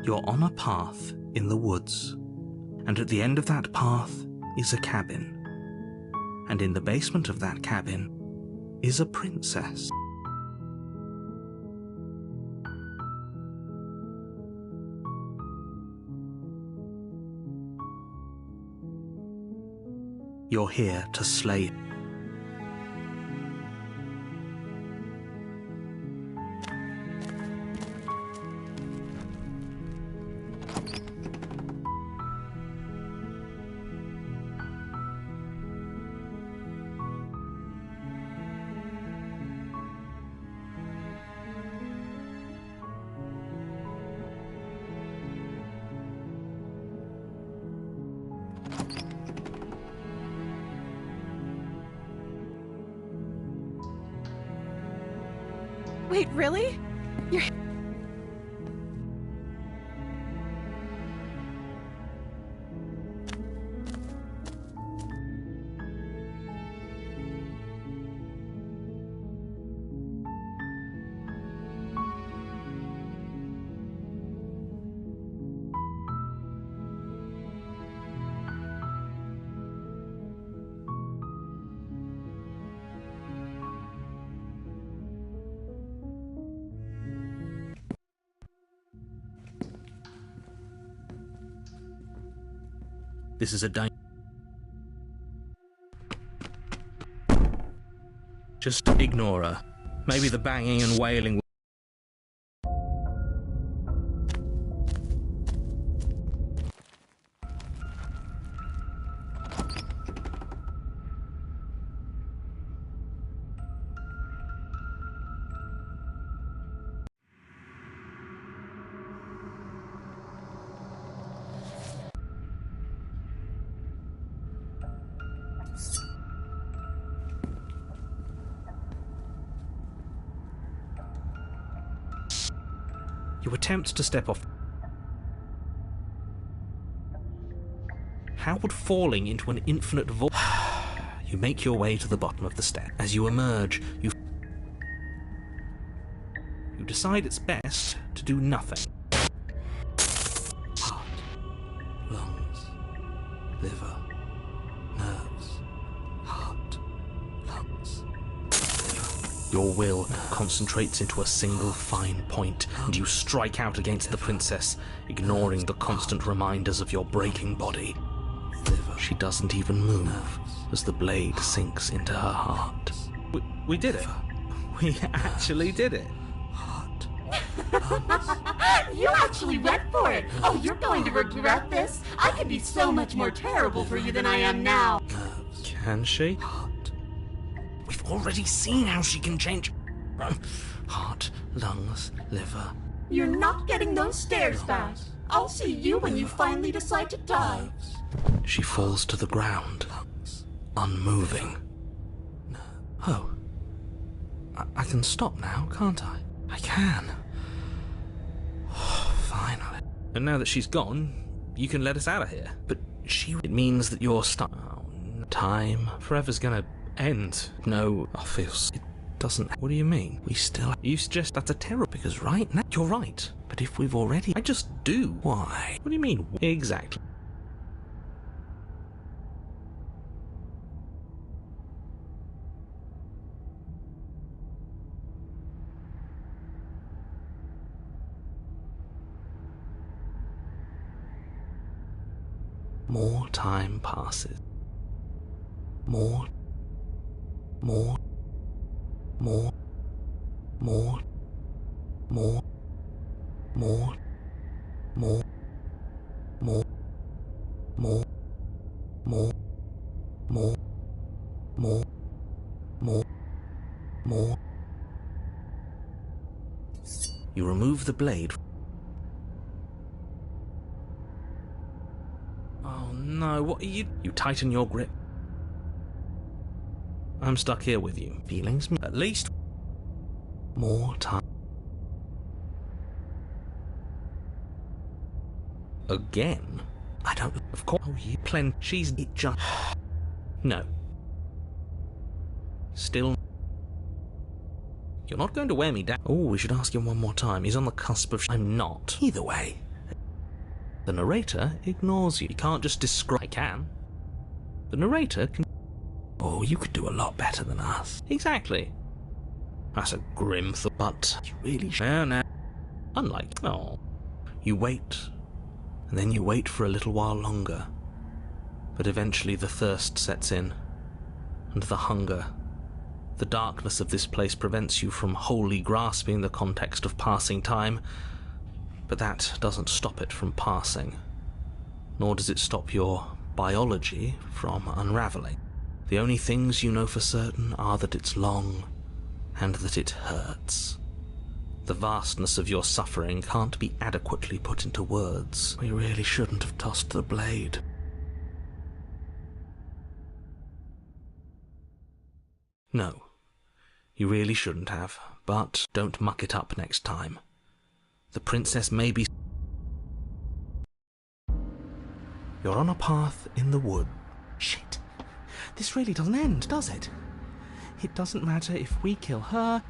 You're on a path in the woods, and at the end of that path is a cabin. And in the basement of that cabin is a princess. You're here to slay.
Wait, really? You're...
This is a Just ignore her. Maybe the banging and wailing. You attempt to step off. How would falling into an infinite void... You make your way to the bottom of the step. As you emerge, you decide it's best to to do nothing. Heart, lungs, liver, nerves, heart, lungs, liver. Your will concentrates into a single fine point, and you strike out against the princess, ignoring the constant reminders of your breaking body. She doesn't even move as the blade sinks into her heart. We did it. We actually did it.
You actually went for it! Oh, you're going to regret this! I can be so much more terrible for you than I am now!
Can she?
We've already seen how she can change.
Heart, lungs, liver.
You're not getting those stairs back. I'll see you when you finally decide to die.
She falls to the ground, unmoving. Oh. I can stop now, can't I? I can. Finally. And now that she's gone, you can let us out of here. But it means that you're stuck. Oh, time. Forever's gonna end. No, I feel it doesn't. What do you mean? We still. You suggest that's a terror because right now. You're right. But if we've already. I just do. Why? What do you mean? Exactly. More time passes. More. More. More. More. More. More. More. More. More. More. More. More. More. More. You remove the blade. Oh no, what are you? You tighten your grip. I'm stuck here with you. Feelings? At least more time. Again? I don't. Of course. Oh, you she's it just. No. Still. You're not going to wear me down. Oh, we should ask him one more time. He's on the cusp of. I'm not. Either way. The narrator ignores you. You can't just describe. I can. The narrator can. Oh, you could do a lot better than us. Exactly. That's a grim thought. But you really should. No. Unlike. Oh. You wait. And then you wait for a little while longer. But eventually the thirst sets in. And the hunger. The darkness of this place prevents you from wholly grasping the context of passing time. But that doesn't stop it from passing. Nor does it stop your biology from unraveling. The only things you know for certain are that it's long and that it hurts. The vastness of your suffering can't be adequately put into words. We really shouldn't have tossed the blade. No, you really shouldn't have, but don't muck it up next time. The princess may be... You're on a path in the wood. Shit. This really doesn't end, does it? It doesn't matter if we kill her.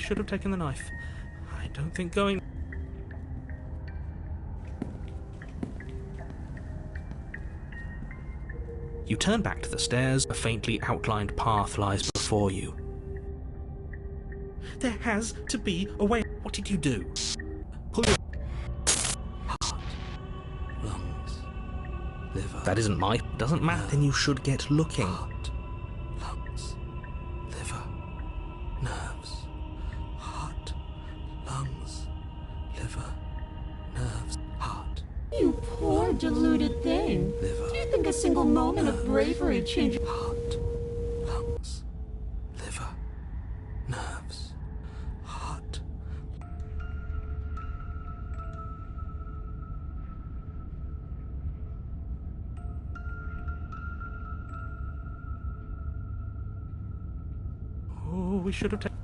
should have taken the knife. I don't think going... You turn back to the stairs. A faintly outlined path lies before you. There has to be a way. What did you do? Pull your...
Heart, lungs, liver.
That isn't my... Doesn't matter. Then you should get looking.
Heart, lungs, liver, nerves. Heart, lungs, liver, nerves. Heart.
You poor deluded thing.
Liver.
Do you think a single moment of bravery changes?
Heart, lungs, liver, nerves. Heart.
Oh, we should have taken...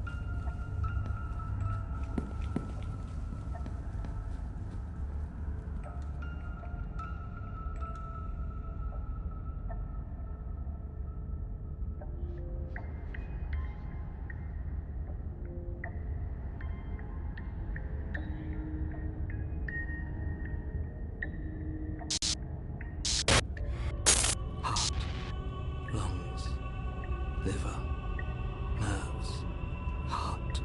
Heart, lungs, liver, nerves. Heart,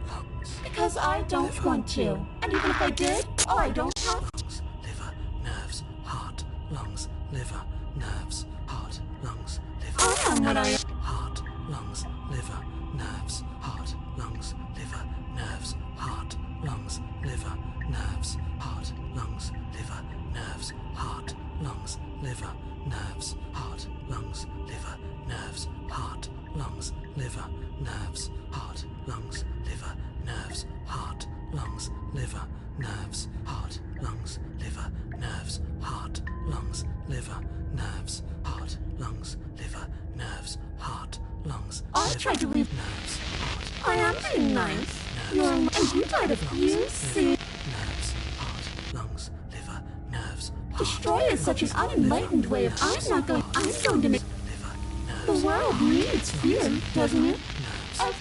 lungs,
Because I don't
liver,
want to. And even if I did, I don't have
lungs, liver, nerves. Heart, lungs, liver, nerves. Heart, lungs, liver.
I am what I am.
Heart, lungs, liver, nerves. Heart, lungs, liver, nerves. Heart, lungs, liver, nerves. Heart, lungs, liver, nerves. Heart, lungs, liver, nerves. Heart, lungs, liver, nerves. Heart, lungs, liver, nerves. Heart, lungs, liver, nerves. Heart, lungs, liver, nerves. Heart, lungs, liver, nerves. Heart, lungs, liver, nerves. Heart, lungs, liver, nerves. Heart, lungs.
I tried to leave.
Nerves. Heart,
I am being nice. You're and you died of you see.
nerves. Heart, lungs, liver, nerves.
Destroy is such an unenlightened way of I'm going to make
Liver, nerves.
the world needs fear, doesn't it?
Nerves. Heart,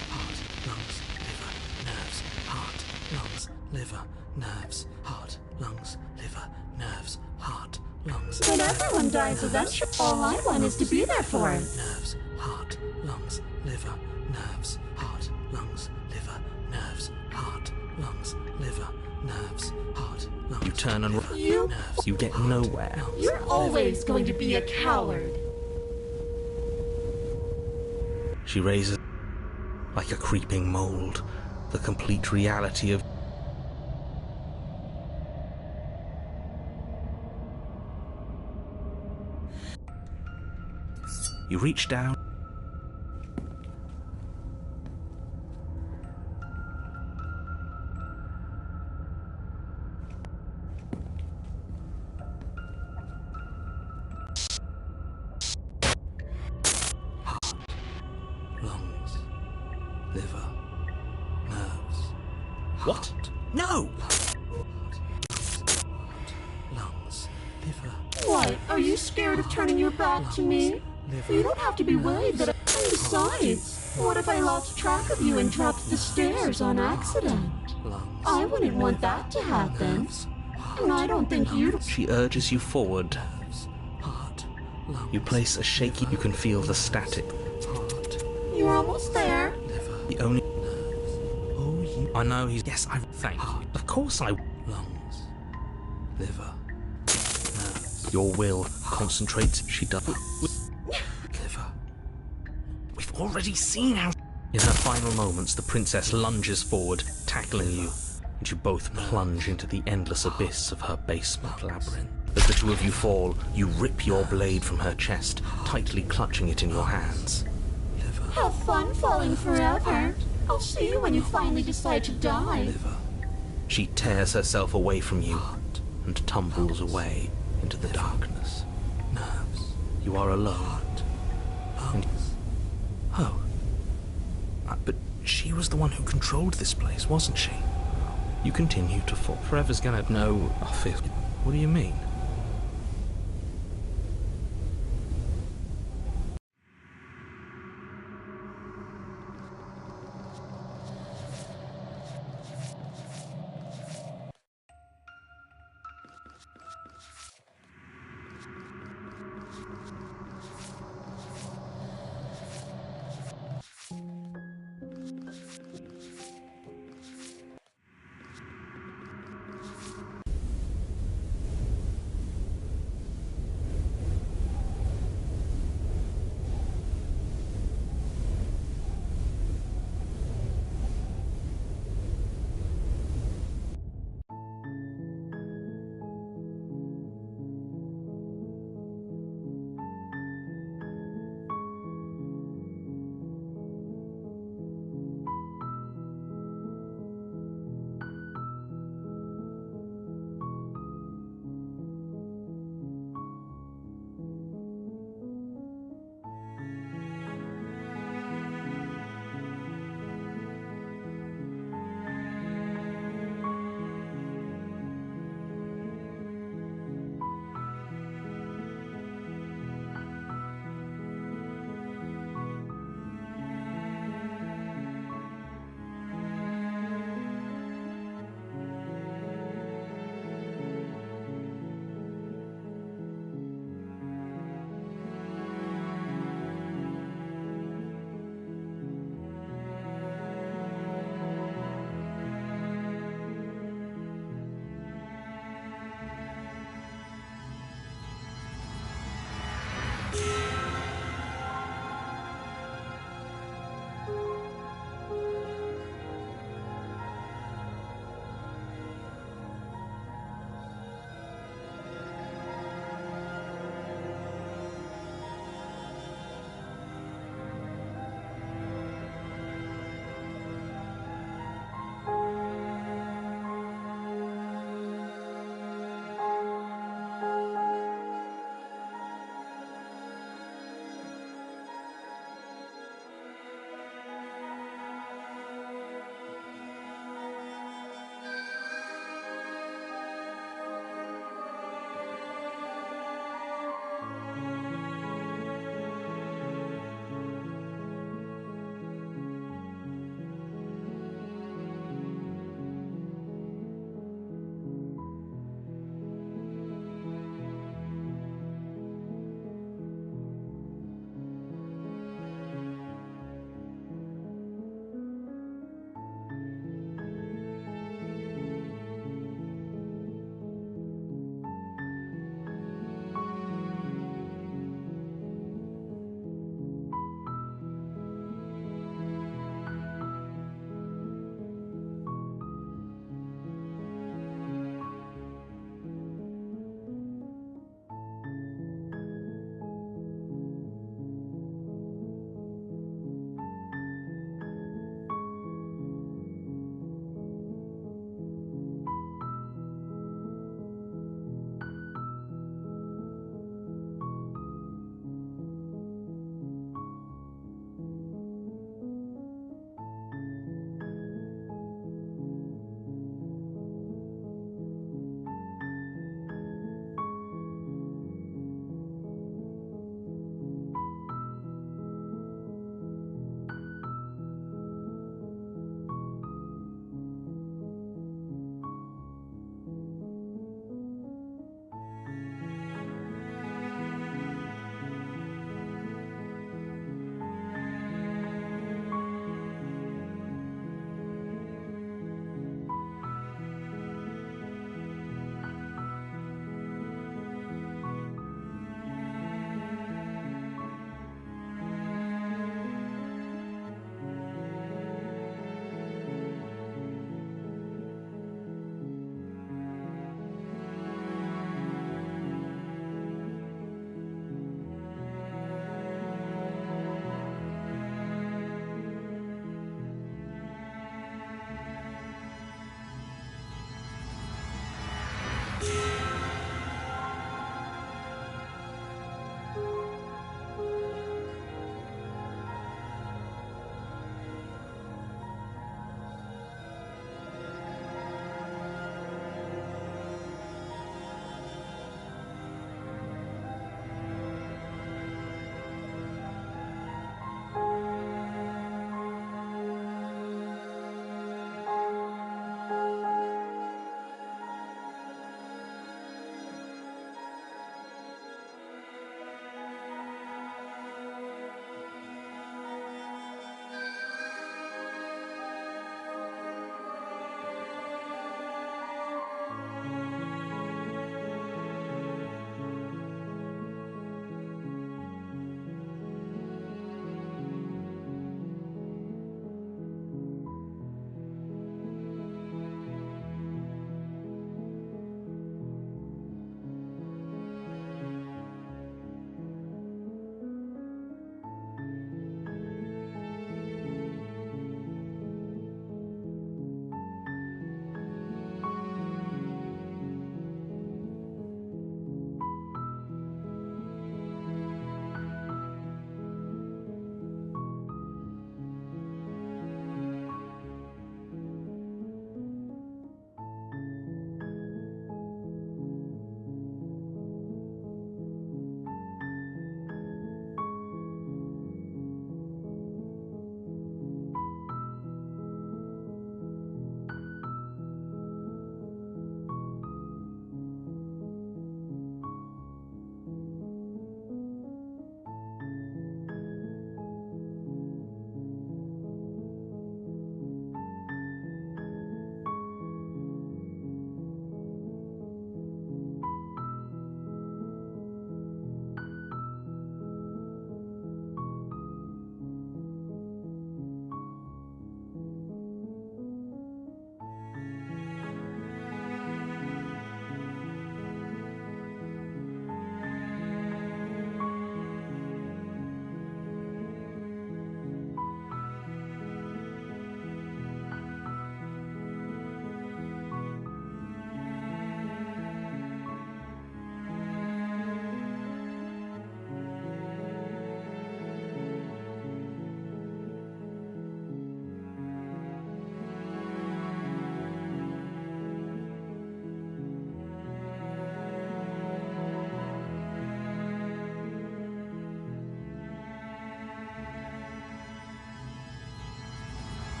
lungs, liver, nerves. Heart, lungs, liver, nerves. Heart, lungs, liver, nerves. Heart, lungs.
When everyone dies eventually, all I want is to be there for it.
Nerves. Heart, lungs, liver, nerves. Heart, lungs, liver, nerves. Heart, lungs, liver, nerves. Heart, lungs.
You turn and...
You,
You get nowhere.
you're always going to be a coward.
She raises... like a creeping mold. The complete reality of... You reach down...
Lungs, liver, nerves.
What? No!
Lungs, liver.
What? Are you scared of turning your back to me? You don't have to be worried that. And besides, what if I lost track of you and dropped the stairs on accident?
Lungs,
I wouldn't want that to happen. And I don't think you'd.
She urges you forward.
heart, lungs,
You place a shaky... You can feel the static.
heart,
You're almost there.
liver,
The only...
oh you,
I know he's... Yes, I... Thank you. Of course I...
lungs, liver, nerves,
Your will concentrates... She does...
liver,
We've already seen how... In her final moments, the princess lunges forward, tackling you, and you both plunge into the endless abyss of her basement labyrinth. As the two of you fall, you rip your blade from her chest, tightly clutching it in your hands.
liver,
Have fun falling forever. I'll see you when you finally decide to die.
liver,
She tears herself away from you and tumbles away into the darkness.
nerves,
You are alone. And... Oh. But she was the one who controlled this place, wasn't she? You continue to fall. Forever's gonna... No, I feel... What do you mean?